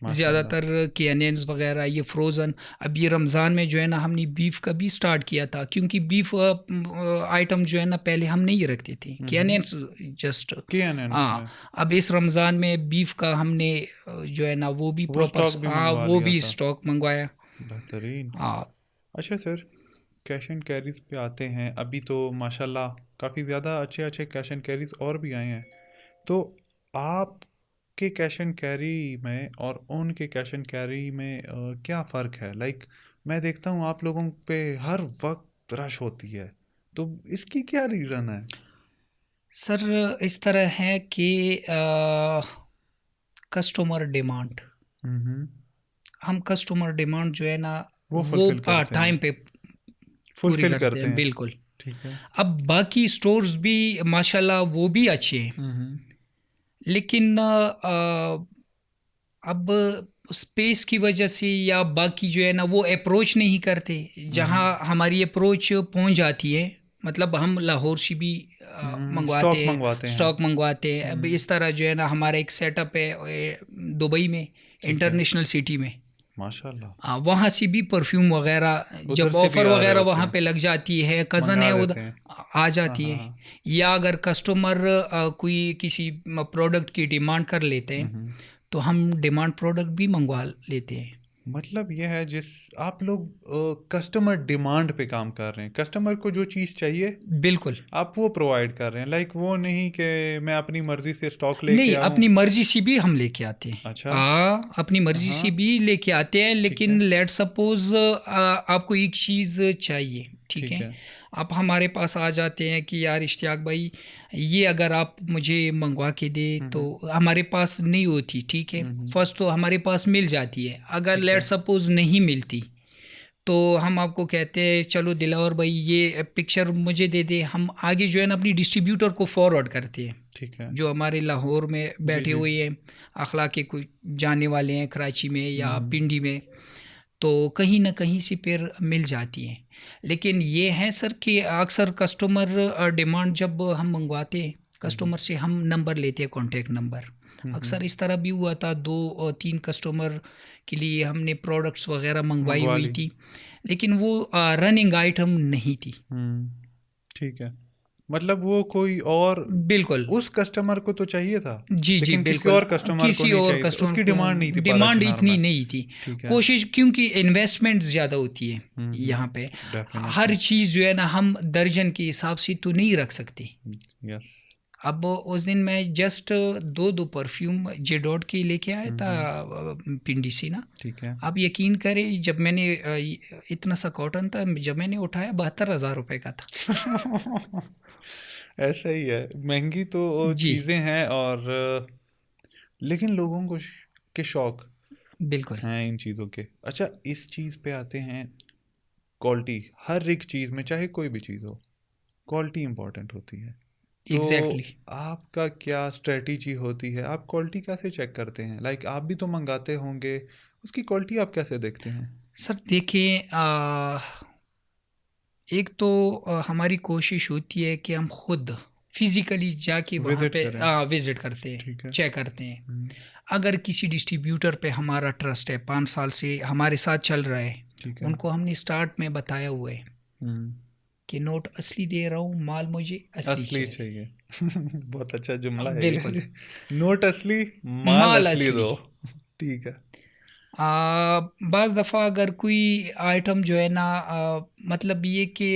माशाल्लाह। ज़्यादातर के अनियंस वगैरह ये फ्रोज़न। अब ये रमज़ान में जो है ना हमने बीफ का भी स्टार्ट किया था, क्योंकि बीफ आइटम जो है ना पहले हम नहीं रखते थे कि अनियंस जस्ट। KNN हाँ, में अब इस रमज़ान में बीफ का हमने जो है ना वो भी वो प्रॉपर, स्टॉक भी हाँ मंगवा वो लिया भी था। स्टॉक मंगवाया। बेहतरीन। हाँ अच्छा सर, कैश एंड कैरीज पे आते हैं। अभी तो माशाल्लाह काफ़ी ज़्यादा अच्छे अच्छे कैश एंड कैरीज और भी आए हैं। तो आपके कैश एंड कैरी में और उनके कैश एंड कैरी में क्या फ़र्क है? लाइक मैं देखता हूँ आप लोगों पे हर वक्त रश होती है, तो इसकी क्या रीज़न है? सर, इस तरह है कि कस्टमर डिमांड, हम्म। हम कस्टमर डिमांड जो है ना वो वो फुलफिल करते टाइम हैं। पे पूरी फुलफिल करते करते हैं, हैं। बिल्कुल। ठीक है। अब बाकी स्टोर्स भी माशाल्लाह वो भी अच्छे हैं, हम्म। लेकिन अब स्पेस की वजह से या बाकी जो है ना वो अप्रोच नहीं करते जहाँ हम्म। हमारी अप्रोच पहुँच जाती है। मतलब हम लाहौर से भी मंगवाते स्टॉक हैं, मंगवाते हैं। स्टॉक मंगवाते हैं। अब हम्म। इस तरह जो है ना हमारा एक सेटअप है दुबई में, ठीक है। इंटरनेशनल सिटी में। माशाल्लाह। वहाँ से भी परफ्यूम वगैरह उधर जब से भी ऑफ़र आ रहे वगैरह होते वहाँ हैं। पे लग जाती है, कज़न मंगा है उधर, लेते हैं। आ हाँ जाती हाँ है। हाँ। या अगर कस्टमर कोई किसी प्रोडक्ट की डिमांड कर लेते हैं, हम्म। तो हम डिमांड प्रोडक्ट भी मंगवा लेते हैं। मतलब यह है, जिस आप लोग कस्टमर डिमांड पे काम कर रहे हैं, कस्टमर को जो चीज़ चाहिए बिल्कुल। आप वो प्रोवाइड कर रहे हैं। लाइक वो नहीं कि मैं अपनी मर्जी से स्टॉक लेके नहीं, आऊँ। अपनी मर्जी से भी हम लेके आते हैं। अच्छा। अपनी मर्जी हाँ। से भी लेके आते हैं, ठीक है। लेकिन लेट सपोज आपको एक चीज़ चाहिए, ठीक ठीक है। है। आप हमारे पास आ जाते हैं कि यार इश्तियाक भाई, ये अगर आप मुझे मंगवा के दे, तो हम्म। हमारे पास नहीं होती, ठीक है। हम्म। फर्स्ट तो हमारे पास मिल जाती है, अगर ठीक लेट है। सपोज नहीं मिलती, तो हम आपको कहते हैं चलो दिलावर भाई ये पिक्चर मुझे दे दे। हम आगे जो है ना अपनी डिस्ट्रीब्यूटर को फॉरवर्ड करते हैं, ठीक है। जो हमारे लाहौर में जी बैठे जी। हुए हैं, अखलाक के कोई जाने वाले हैं कराची में या हम्म। पिंडी में, तो कहीं ना कहीं से फिर मिल जाती हैं। लेकिन ये है सर कि अक्सर कस्टमर डिमांड जब हम मंगवाते हैं, हम्म। कस्टमर से हम नंबर लेते हैं, कॉन्टेक्ट नंबर। हम्म। अक्सर इस तरह भी हुआ था, 2 और 3 कस्टमर के लिए हमने प्रोडक्ट्स वगैरह मंगवाई मंगवा हुई ली। थी, लेकिन वो रनिंग आइटम नहीं थी। ठीक है। मतलब वो कोई और, बिल्कुल। उस कस्टमर को तो चाहिए था, जी, जी, लेकिन किसी बिल्कुल। और कस्टमर को किसी नहीं और चाहिए था, कस्टमर उसकी को डिमांड नहीं थी डिमांड बाराचनार इतनी में। नहीं थी। ठीक है। कोशिश, क्योंकि इन्वेस्टमेंट ज़्यादा होती है यहाँ पे। हर डेफिनेटली। चीज़ जो है ना हम दर्जन के हिसाब से तो नहीं रख सकते। यस। अब उस दिन मैं जस्ट दो परफ्यूम जे डॉट के लेके आया था पिंडी से ना। ठीक है। आप यकीन करें, जब मैंने इतना सा कॉटन था, जब मैंने उठाया 72,000 रुपये का था। ऐसा ही है, महंगी तो जी, चीज़ें हैं। और लेकिन लोगों को के शौक बिल्कुल। हैं इन चीज़ों के। अच्छा, इस चीज़ पे आते हैं। क्वालिटी हर एक चीज़ में, चाहे कोई भी चीज़ हो, क्वालिटी इंपॉर्टेंट होती है। तो एग्जैक्टली। आपका क्या स्ट्रेटजी होती है? आप क्वालिटी कैसे चेक करते हैं? लाइक आप भी तो मंगाते होंगे, उसकी क्वालिटी आप कैसे देखते हैं? सर देखिए, एक तो हमारी कोशिश होती है कि हम खुद फिज़िकली जाके वहाँ विजिट पे करें। विज़िट करते हैं, ठीक है। चेक करते हैं। हम्म। अगर किसी डिस्ट्रीब्यूटर पे हमारा ट्रस्ट है, 5 साल से हमारे साथ चल रहा है, ठीक है। उनको हमने स्टार्ट में बताया हुआ है हम्म। कि नोट असली दे रहा हूँ, माल मुझे असली असली चाहिए। चाहिए। बहुत अच्छा जुमला है बिल्कुल। ये। नोट असली, माल माल असली असली। दो। ठीक है। बाज़ दफ़ा अगर कोई आइटम जो है ना, मतलब ये कि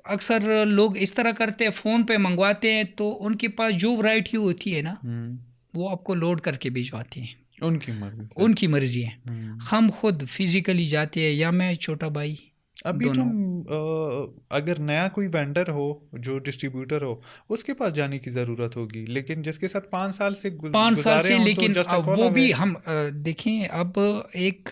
अक्सर लोग इस तरह करते हैं, फ़ोन पे मंगवाते हैं तो उनके पास जो वैरायटी होती है ना, हम्म। वो आपको लोड करके भिजवाते हैं। उनकी मर्जी से। उनकी मर्ज़ी है। हम्म। हम खुद फिज़िकली जाते हैं, या मैं छोटा भाई अभी तो दोनों। अगर नया कोई वेंडर हो, जो डिस्ट्रीब्यूटर हो, उसके पास जाने की ज़रूरत होगी, लेकिन जिसके साथ 5 साल से 5 साल गुजारे से, हों तो लेकिन जस्ट अ कॉल वो अवे। भी हम देखें, अब एक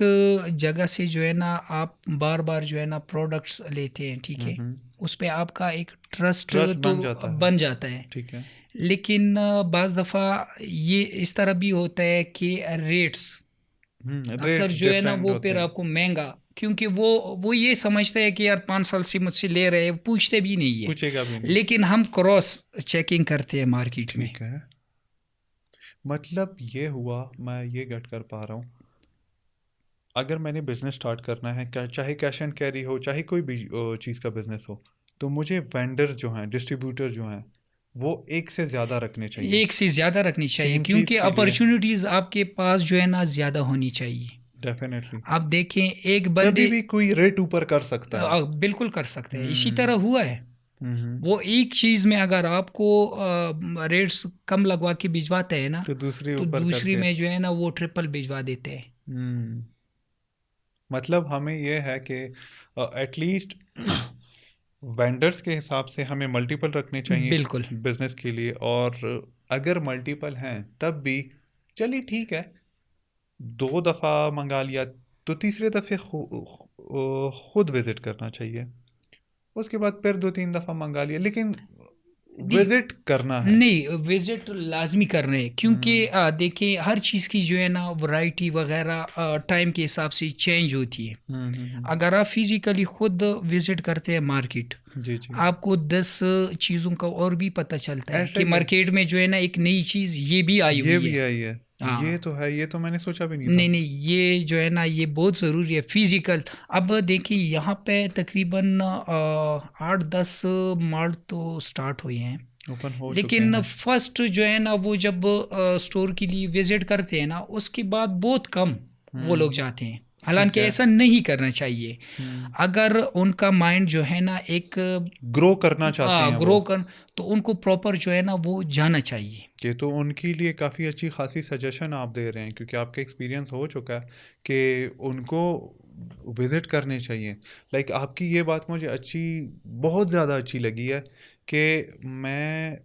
जगह से जो है ना आप बार बार जो है ना प्रोडक्ट्स लेते हैं, ठीक है, हम्म। उस पे आपका एक ट्रस्ट ट्रस्ट तो बन जाता है। बन जाता है। ठीक है। लेकिन बाज़ दफ़ा ये इस तरह भी होता है कि रेट्स अक्सर रेट्स जो है ना डिफरेंट वो होते फिर हैं। आपको महंगा, क्योंकि वो ये समझते हैं कि यार 5 साल से मुझसे ले रहे हैं, पूछते भी नहीं है। पूछेगा भी नहीं। लेकिन हम क्रॉस चेकिंग करते हैं मार्केट में। ठीक है। मतलब ये हुआ, मैं ये गेट कर पा रहा हूँ, अगर मैंने बिजनेस स्टार्ट करना है, चाहे कैश एंड कैरी हो, चाहे कोई भी चीज़ का बिजनेस हो, तो मुझे वेंडर जो हैं, डिस्ट्रीब्यूटर जो हैं, वो एक से ज़्यादा रखने चाहिए। एक से ज़्यादा रखनी चाहिए, सेम क्योंकि चीज़ के लिए। अपॉर्चुनिटीज़ आपके पास जो है ना ज़्यादा होनी चाहिए। डेफिनेटली। आप देखें एक कभी बंदे भी कोई रेट ऊपर कर सकता है। बिल्कुल कर सकते हैं, इसी हम्म। तरह हुआ है। हम्म। वो एक चीज़ में अगर आपको रेट्स कम लगवा के भिजवाते हैं ना, तो दूसरी तो ऊपर दूसरी करके। में जो है ना वो ट्रिपल भिजवा देते हैं। हम्म। मतलब हमें ये है कि एटलीस्ट वेंडर्स के हिसाब से हमें मल्टीपल रखने चाहिए बिल्कुल। बिजनेस के लिए, और अगर मल्टीपल हैं तब भी चलिए ठीक है, 2 दफ़ा मंगा लिया तो तीसरे दफ़े खुद विज़िट करना चाहिए। उसके बाद फिर 2-3 दफ़ा मंगा लिया, लेकिन नहीं विज़िट करना है। नहीं, विजिट लाजमी कर रहे हैं, क्योंकि हम्म। देखिए हर चीज़ की जो है ना वैरायटी वगैरह टाइम के हिसाब से चेंज होती है। हम्म। अगर आप फिजिकली खुद विजिट करते हैं मार्केट, जी जी। आपको 10 चीज़ों का और भी पता चलता है ऐसा कि ही है। मार्केट में जो है ना एक नई चीज़ ये भी आई ये हुई भी है। आई है। ये हाँ। तो है, ये तो मैंने सोचा भी नहीं था। नहीं नहीं, ये जो है ना ये बहुत ज़रूरी है फिजिकल। अब देखिए यहाँ पे तकरीबन 8-10 मॉल तो स्टार्ट हुए हैं। ओपन हो चुके लेकिन हैं। फर्स्ट जो है ना वो जब स्टोर के लिए विजिट करते हैं ना, उसके बाद बहुत कम वो लोग हम्म। जाते हैं। ठीक हालांकि है। ऐसा नहीं करना चाहिए। हम्म। अगर उनका माइंड जो है ना एक ग्रो करना चाहते हैं वो। ग्रो कर, तो उनको प्रॉपर जो है ना वो जाना चाहिए। ये तो उनके लिए काफ़ी अच्छी खासी सजेशन आप दे रहे हैं, क्योंकि आपका एक्सपीरियंस हो चुका है कि उनको विज़िट करने चाहिए। लाइक आपकी ये बात मुझे अच्छी, बहुत ज़्यादा अच्छी लगी है कि मैं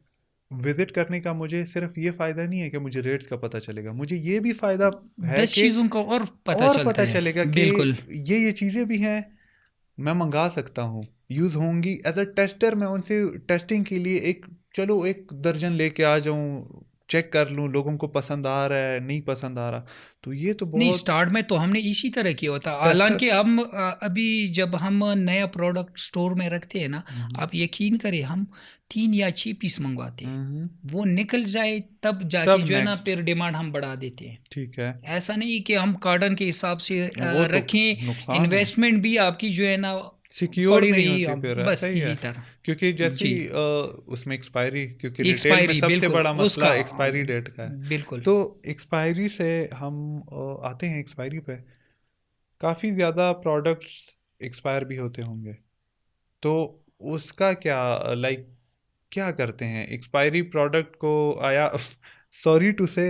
विज़िट करने का मुझे सिर्फ ये फ़ायदा नहीं है कि मुझे रेट्स का पता चलेगा, मुझे ये भी फ़ायदा है 10 कि चीज़ों का और पता और चलता पता है। चलेगा कि बिल्कुल। ये चीज़ें भी हैं, मैं मंगा सकता हूँ, यूज़ होंगी। एज अ टेस्टर मैं उनसे टेस्टिंग के लिए एक, चलो 1 दर्जन लेके आ जाऊँ, चेक कर लूँ लोगों को पसंद आ रहा है नहीं पसंद आ रहा, तो ये तो नहीं, बहुत स्टार्ट में तो हमने इसी तरह किया होता। टेस्टर। हालांकि हम अभी जब हम नया प्रोडक्ट स्टोर में रखते हैं ना, आप यकीन करें हम 3 या 6 पीस मंगवाते हैं। वो निकल जाए तब जाके तब जो है ना नेक्स्ट। फिर डिमांड हम बढ़ा देते हैं। ठीक है। ऐसा नहीं कि हम कार्डन के हिसाब से वो तो रखें। नुकसान है, इन्वेस्टमेंट भी आपकी जो है ना सिक्योर पड़ी नहीं रही, होती फिर, ऐसा बस ही है। इसी तरह। क्योंकि जैसे जी। ही उसमें एक्सपायरी, क्योंकि रिटेल में एक्सपायरी सबसे बिल्कुल बड़ा मसला उसका। एक्सपायरी डेट का है। बिल्कुल। तो एक्सपायरी से हम आते हैं एक्सपायरी पे, काफ़ी ज़्यादा प्रोडक्ट्स एक्सपायर भी होते होंगे, तो उसका क्या, लाइक क्या करते हैं एक्सपायरी प्रोडक्ट को, आया सॉरी टू से,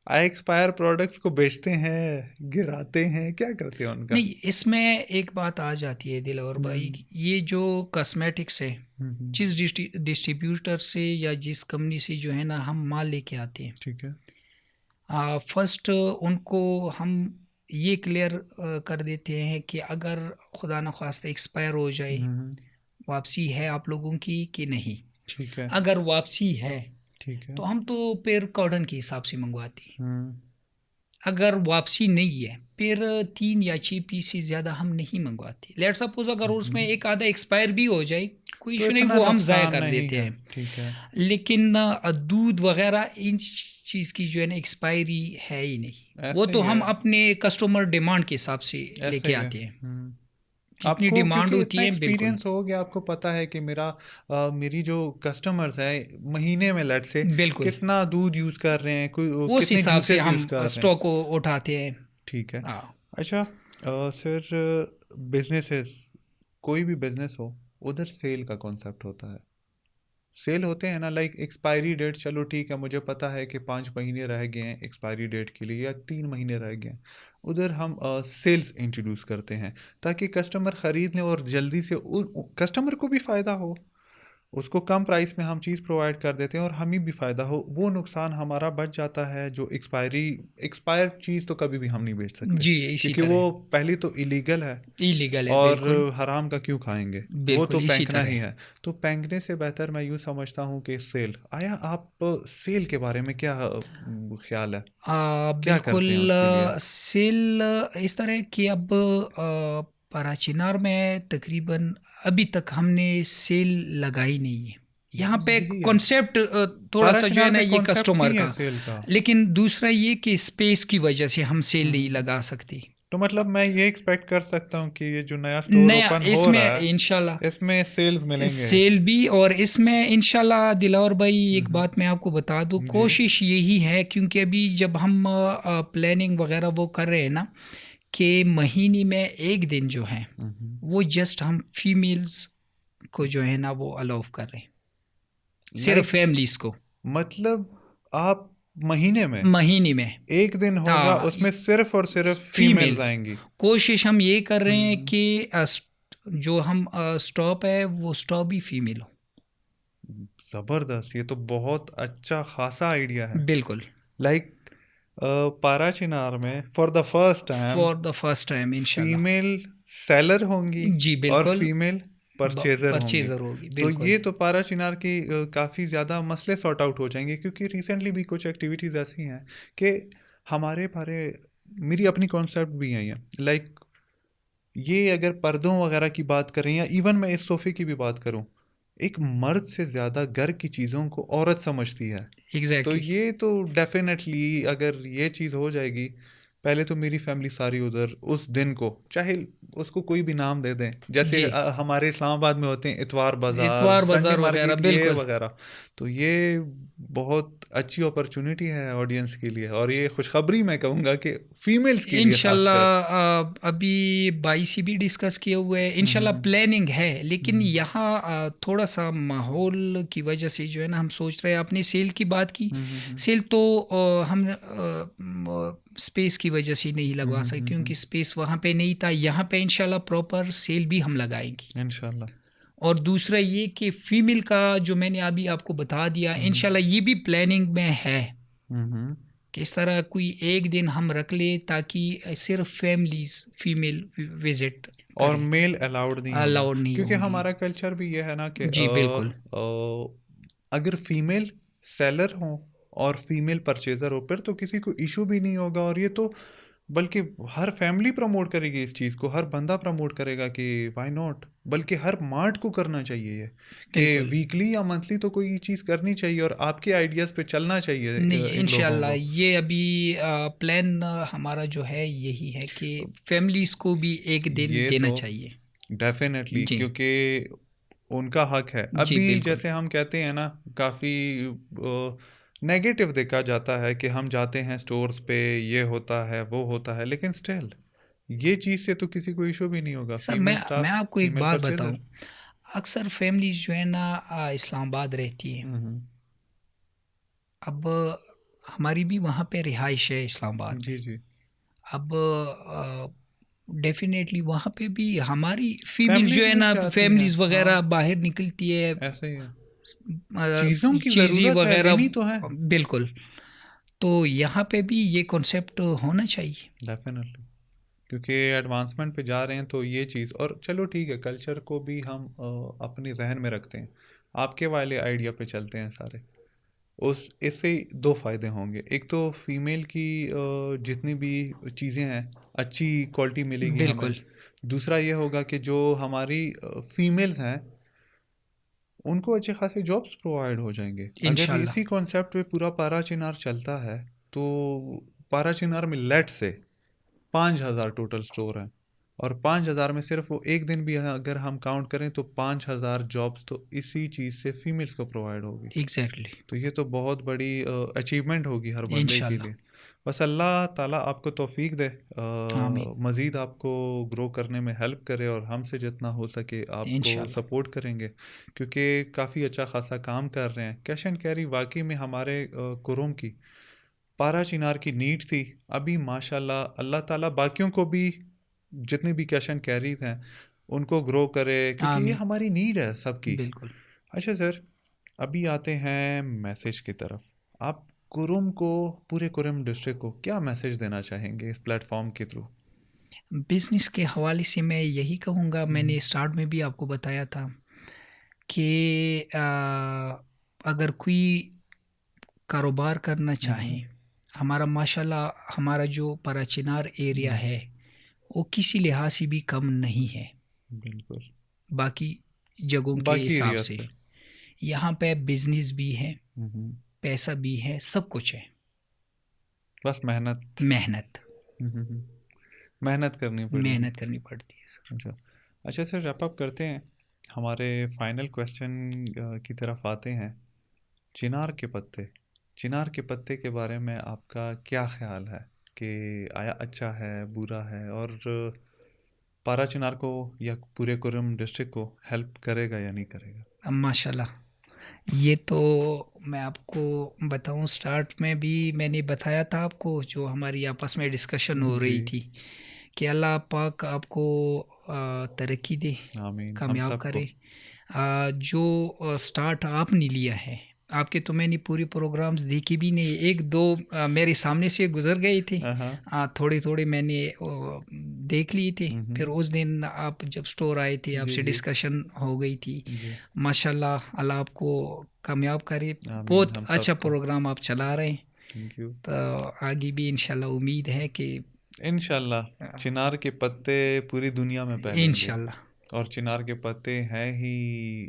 आया एक्सपायर प्रोडक्ट्स को बेचते हैं, गिराते हैं, क्या करते हैं उनका? नहीं, इसमें एक बात आ जाती है दिलवर भाई, हम्म। ये जो कॉस्मेटिक्स है, हम्म। जिस डिस्ट्रीब्यूटर से या जिस कंपनी से जो है ना हम माल लेके आते हैं, ठीक है। फर्स्ट उनको हम ये क्लियर कर देते हैं कि अगर खुदा न खास्ता एक्सपायर हो जाए, हम्म। वापसी है आप लोगों की कि नहीं। ठीक है। अगर वापसी है ठीक है। तो हम तो फिर कॉर्डन के हिसाब से मंगवाते हैं। हम्म। अगर वापसी नहीं है फिर 3 या 6 पीस से ज़्यादा हम नहीं मंगवाते। लेट सपोज अगर उसमें हम्म। एक आधा एक्सपायर भी हो जाए, कोई तो इशू नहीं, इतना वो हम ज़ाया नुकसान कर नहीं देते है। हैं। ठीक है। लेकिन दूध वगैरह इन चीज़ की जो है ना एक्सपायरी है ही नहीं। वो ऐसे तो ही है। हम अपने कस्टमर डिमांड के हिसाब से ऐसे लेके ही है। आते हैं। हम्म। जितनी आपको डिमांड क्योंकि होती इतना है बिल्कुल। एक्सपीरियंस हो गया, आपको पता है कि मेरी जो कस्टमर्स हैं महीने में लेट से बिल्कुल कितना दूध यूज़ कर रहे हैं, कोई उस कितने हिसाब से जूसेस यूज़ हम कर रहे हैं। स्टॉक को उठाते हैं। ठीक है। हाँ। अच्छा, सर, बिजनेसेस, कोई भी बिजनेस हो, उधर सेल का कॉन्सेप्ट होता है, सेल होते हैं ना, लाइक एक्सपायरी डेट, चलो ठीक है, मुझे पता है कि 5 महीने रह गए हैं एक्सपायरी डेट के लिए या 3 महीने रह गए हैं, उधर हम सेल्स इंट्रोड्यूस करते हैं ताकि कस्टमर ख़रीद लें और जल्दी से कस्टमर को भी फ़ायदा हो, उसको कम प्राइस में हम चीज़ प्रोवाइड कर देते हैं और हमें भी फ़ायदा हो, वो नुकसान हमारा बच जाता है। जो एक्सपायर्ड चीज़ तो कभी भी हम नहीं बेच सकते जी, इसी क्योंकि वो तरह पहली तो इलीगल है इलीगल है, और बिल्कुल, हराम का क्यों खाएंगे, वो तो बिल्कुल इसी फेंकना ही तरह। है। तो फेंकने से बेहतर मैं यूँ समझता हूँ कि सेल आया। आप सेल के बारे में क्या ख्याल है, क्या करते हैं बिल्कुल उसके लिए? सेल इस तरह है कि अब parachinar में तकरीबन अभी तक हमने सेल लगाई नहीं है। यहाँ पे यही है, कॉन्सेप्ट थोड़ा-सा जो है पाराशिनार ना में ये कॉन्सेप्ट कस्टमर ही है का, सेल का। लेकिन दूसरा ये कि स्पेस की वजह से हम सेल नहीं हम्म। लगा सकते। तो मतलब मैं ये एक्सपेक्ट कर सकता हूँ कि ये जो नया स्टोर नया ओपन हो रहा इसमें है इंशाल्लाह इसमें सेल्स मिलेंगे। सेल भी, और इसमें इंशाल्लाह दिलावर भाई एक हम्म। बात मैं आपको बता दूं, जी। कोशिश यही है क्योंकि अभी जब हम प्लानिंग वगैरह वो कर रहे हैं ना कि महीने में एक दिन जो है हम्म। वो जस्ट हम फीमेल्स को जो है ना वो अलाउ कर रहे हैं, सिर्फ लाइक फैमिलीज को मतलब आप महीने में महीने में। एक दिन होगा हाँ, उसमें सिर्फ और सिर्फ फीमेल्स फीमेल्स आएंगी। कोशिश हम ये कर रहे हैं हम्म। कि जो हम स्टॉप है वो स्टॉप भी फीमेल हो। जबरदस्त, ये तो बहुत अच्छा खासा आइडिया है। बिल्कुल, लाइक पाराचिनार में for the first time for the first time इंशाल्लाह। फीमेल सेलर होंगी जी और बिल्कुल, फीमेल परचेजर होंगी। परचेज़र होगी, तो बिल्कुल। ये तो पाराचिनार की काफ़ी ज़्यादा मसले सॉर्ट आउट हो जाएंगे क्योंकि रिसेंटली भी कुछ एक्टिविटीज़ ऐसी हैं कि हमारे बारे मेरी अपनी कॉन्सेप्ट भी हैं ये। लाइक ये अगर पर्दों वगैरह की बात करें या इवन मैं इस सोफ़े की भी बात करूं, एक मर्द से ज़्यादा घर की चीज़ों को औरत समझती है। तो एग्ज़ैक्टली। ये तो डेफिनेटली अगर ये चीज़ हो जाएगी, पहले तो मेरी फैमिली सारी उधर उस दिन को, चाहे उसको कोई भी नाम दे दें, जैसे जी, हमारे इस्लामाबाद में होते हैं इतवार बाज़ार, इतवार संडे बाज़ार वग़ैरह, मार्केट, ये बिल्कुल। वगैरह। तो ये बहुत अच्छी अपॉर्चुनिटी है ऑडियंस के लिए और ये खुशखबरी मैं कहूँगा कि फीमेल्स के लिए खासकर। इंशाल्लाह अभी बाई से भी डिस्कस किए हुए हैं, इंशाल्लाह हम्म। प्लानिंग है, लेकिन हम्म। यहाँ थोड़ा-सा माहौल की वजह से जो है ना हम सोच रहे हैं, आपने सेल की बात की, हम्म। सेल तो हम स्पेस की वजह से नहीं लगवा सके हम्म। क्योंकि स्पेस वहाँ पे नहीं था, यहाँ पे इंशाल्लाह प्रॉपर सेल भी हम लगाएँगे। इंशाल्लाह। और दूसरा ये कि फीमेल का जो मैंने अभी आपको बता दिया, हम्म। इंशाल्लाह ये भी प्लानिंग में है हम्म। कि इस तरह कोई एक दिन हम रख ले ताकि सिर्फ फैमिलीज फीमेल विजिट और करें, मेल अलाउड नहीं होगा अलाउड नहीं क्योंकि होंगी। हमारा कल्चर भी ये है ना कि जी बिल्कुल, अगर फीमेल सेलर हो और फीमेल परचेजर हो फिर तो किसी को इशू भी नहीं होगा। और ये तो बल्कि हर फैमिली प्रमोट करेगी इस चीज़ को, हर बंदा प्रमोट करेगा कि व्हाई नॉट। बल्कि हर मार्ट को करना चाहिए ये कि बिल्कुल। वीकली या मंथली तो कोई चीज़ करनी चाहिए और आपके आइडियाज़ पे चलना चाहिए नहीं, इन लोगों इंशाल्लाह को। ये अभी प्लान हमारा जो है यही है कि फैमिलीज को भी एक दिन ये देना तो चाहिए। डेफिनेटली जी, क्योंकि उनका हक है। जी अभी बिल्कुल। जैसे हम कहते हैं ना, काफ़ी नेगेटिव देखा जाता है कि हम जाते हैं स्टोर्स पे, ये होता है वो होता है, लेकिन स्टिल ये चीज़ से तो किसी को इशू भी नहीं होगा। सर फीमेल मैं स्टाफ, आपको एक फीमेल बात बताऊं, परचेजर। अक्सर फैमिलीज जो है ना इस्लामाबाद रहती है। हम्म। अब हमारी भी वहाँ पे रिहाइश है इस्लामाबाद में। जी जी। अब डेफ़िनेटली वहाँ पे भी हमारी फीमेल जो फैमिलीज है भी ना चाहती हैं, फैमिलीज़ हाँ। वग़ैरह बाहर निकलती है, ऐसा ही है, चीज़ों की चीज़ें ज़रूरत है, वग़ैरह, लेनी तो है। बिल्कुल। तो यहाँ पे भी ये कॉन्सेप्ट होना चाहिए। डेफिनेटली क्योंकि एडवांसमेंट पे जा रहे हैं तो ये चीज़। और चलो ठीक है, कल्चर को भी हम अपने जहन में रखते हैं, आपके वाले आइडिया पे चलते हैं सारे। उस इससे दो फायदे होंगे, एक तो फीमेल की जितनी भी चीज़ें हैं अच्छी क्वालिटी मिलेगी हमें। बिल्कुल, दूसरा ये होगा कि जो हमारी फीमेल्स हैं उनको अच्छे खासे जॉब्स प्रोवाइड हो जाएंगे। अगर इंशाल्लाह। इसी कॉन्सेप्ट पे पूरा पारा चिनार चलता है तो पारा चिनार में लेट से 5,000 टोटल स्टोर हैं और 5,000 में सिर्फ वो एक दिन भी अगर हम काउंट करें तो 5,000 जॉब्स तो इसी चीज़ से फीमेल्स को प्रोवाइड होगी। एग्ज़ैक्टली। तो ये तो बहुत बड़ी अचीवमेंट होगी हर बंदे के इंशाल्लाह। लिए। बस अल्लाह ताला आपको तौफीक दे, आमीन। मज़ीद आपको ग्रो करने में हेल्प करे और हमसे जितना हो सके आपको इंशाल्लाह। सपोर्ट करेंगे क्योंकि काफ़ी अच्छा खासा काम कर रहे हैं। कैश एंड कैरी वाकई में हमारे कुरुम की पारा चिनार की नीड थी। अभी माशाल्लाह अल्लाह ताला बाकियों को भी, जितने भी कैश एंड कैरीज हैं, उनको ग्रो करे, क्योंकि ये आमीन। हमारी नीड है सबकी। बिल्कुल। अच्छा सर, अभी आते हैं मैसेज की तरफ। आप कुरुम को, पूरे कुरुम डिस्ट्रिक्ट को क्या मैसेज देना चाहेंगे इस प्लेटफॉर्म के थ्रू? बिज़नेस के हवाले से मैं यही कहूँगा, हम्म। मैंने स्टार्ट में भी आपको बताया था कि अगर कोई कारोबार करना चाहे, हम्म। हमारा माशाल्लाह हमारा जो parachinar एरिया हम्म। है वो किसी लिहाज से भी कम नहीं है बिल्कुल। बाकी जगहों के बाकी हिसाब एरिया से। से। यहाँ पे बिजनेस भी है, हम्म। पैसा भी है, सब कुछ है। बस मेहनत। मेहनत, हम्म। मेहनत करनी पड़ेगी। मेहनत करनी पड़ती है सर। अच्छा। अच्छा सर, रैप अप करते हैं, हमारे फाइनल क्वेश्चन की तरफ आते हैं। चिनार के पत्ते, चिनार के पत्ते के बारे में आपका क्या ख्याल है कि आया अच्छा है, बुरा है, और पारा चिनार को या पूरे कुरुम डिस्ट्रिक्ट को हेल्प करेगा या नहीं करेगा? अब माशाल्लाह, ये तो मैं आपको बताऊं, स्टार्ट में भी मैंने बताया था आपको, जो हमारी आपस में डिस्कशन हो जी। रही थी कि अल्लाह पाक आपको तरक्की दे, आमीन, हम कामयाब सबको। करे। जो स्टार्ट आपने लिया है, आपके तो मैंने पूरी प्रोग्राम्स देखे भी नहीं, एक दो मेरे सामने से गुजर गए थे। हाँ। थोड़े थोड़े मैंने देख लिए थे। हम्म। फिर उस दिन आप जब स्टोर आए थे, जी आपसे जी डिस्कशन हो गई थी। जी। माशाल्लाह, अल्लाह आपको कामयाब करे। आमीन, बहुत हम अच्छा सबको। प्रोग्राम आप चला रहे हैं। Thank you. तो आगे भी इंशाल्लाह उम्मीद है कि इंशाल्लाह चिनार के पत्ते पूरी दुनिया में फैलेंगे। इंशाल्लाह। और चिनार के पत्ते हैं ही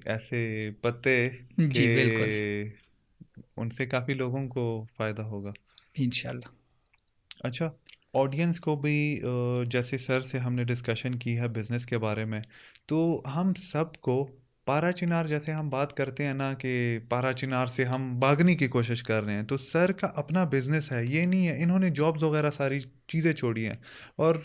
ऐसे पत्ते कि जी बिल्कुल। उनसे काफ़ी लोगों को फ़ायदा होगा। इंशाल्लाह। अच्छा, ऑडियंस को भी जैसे सर से हमने डिस्कशन की है बिज़नेस के बारे में, तो हम सबको पारा चिनार, जैसे हम बात करते हैं ना कि पारा चिनार से हम भागने की कोशिश कर रहे हैं, तो सर का अपना बिज़नेस है, ये नहीं है इन्होंने जॉब्स वगैरह सारी चीज़ें छोड़ी हैं। और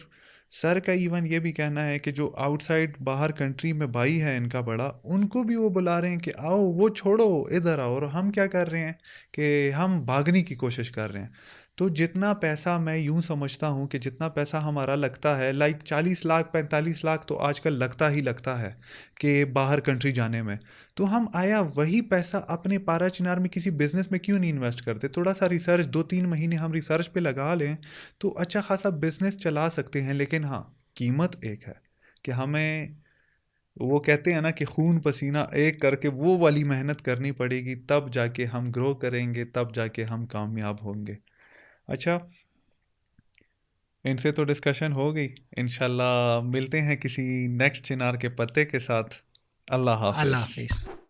सर का इवन ये भी कहना है कि जो आउटसाइड बाहर कंट्री में भाई है इनका बड़ा, उनको भी वो बुला रहे हैं कि आओ, वो छोड़ो, इधर आओ। और हम क्या कर रहे हैं कि हम भागने की कोशिश कर रहे हैं। तो जितना पैसा, मैं यूं समझता हूं कि जितना पैसा हमारा लगता है, लाइक 40 लाख 45 लाख तो आजकल लगता ही लगता है कि बाहर कंट्री जाने में, तो हम आया वही पैसा अपने पारा चिनार में किसी बिजनेस में क्यों नहीं इन्वेस्ट करते? थोड़ा सा रिसर्च, 2-3 महीने हम रिसर्च पे लगा लें तो अच्छा खासा बिजनेस चला सकते हैं। लेकिन हाँ, कीमत एक है कि हमें, वो कहते हैं ना कि खून पसीना एक करके वो वाली मेहनत करनी पड़ेगी, तब जाके हम ग्रो करेंगे, तब जाके हम कामयाब होंगे। अच्छा, इनसे तो डिस्कशन हो गई। इंशाल्लाह मिलते हैं किसी नेक्स्ट चिनार के पत्ते के साथ। अल्लाह अल्लाह हाफिज। हाफिज़।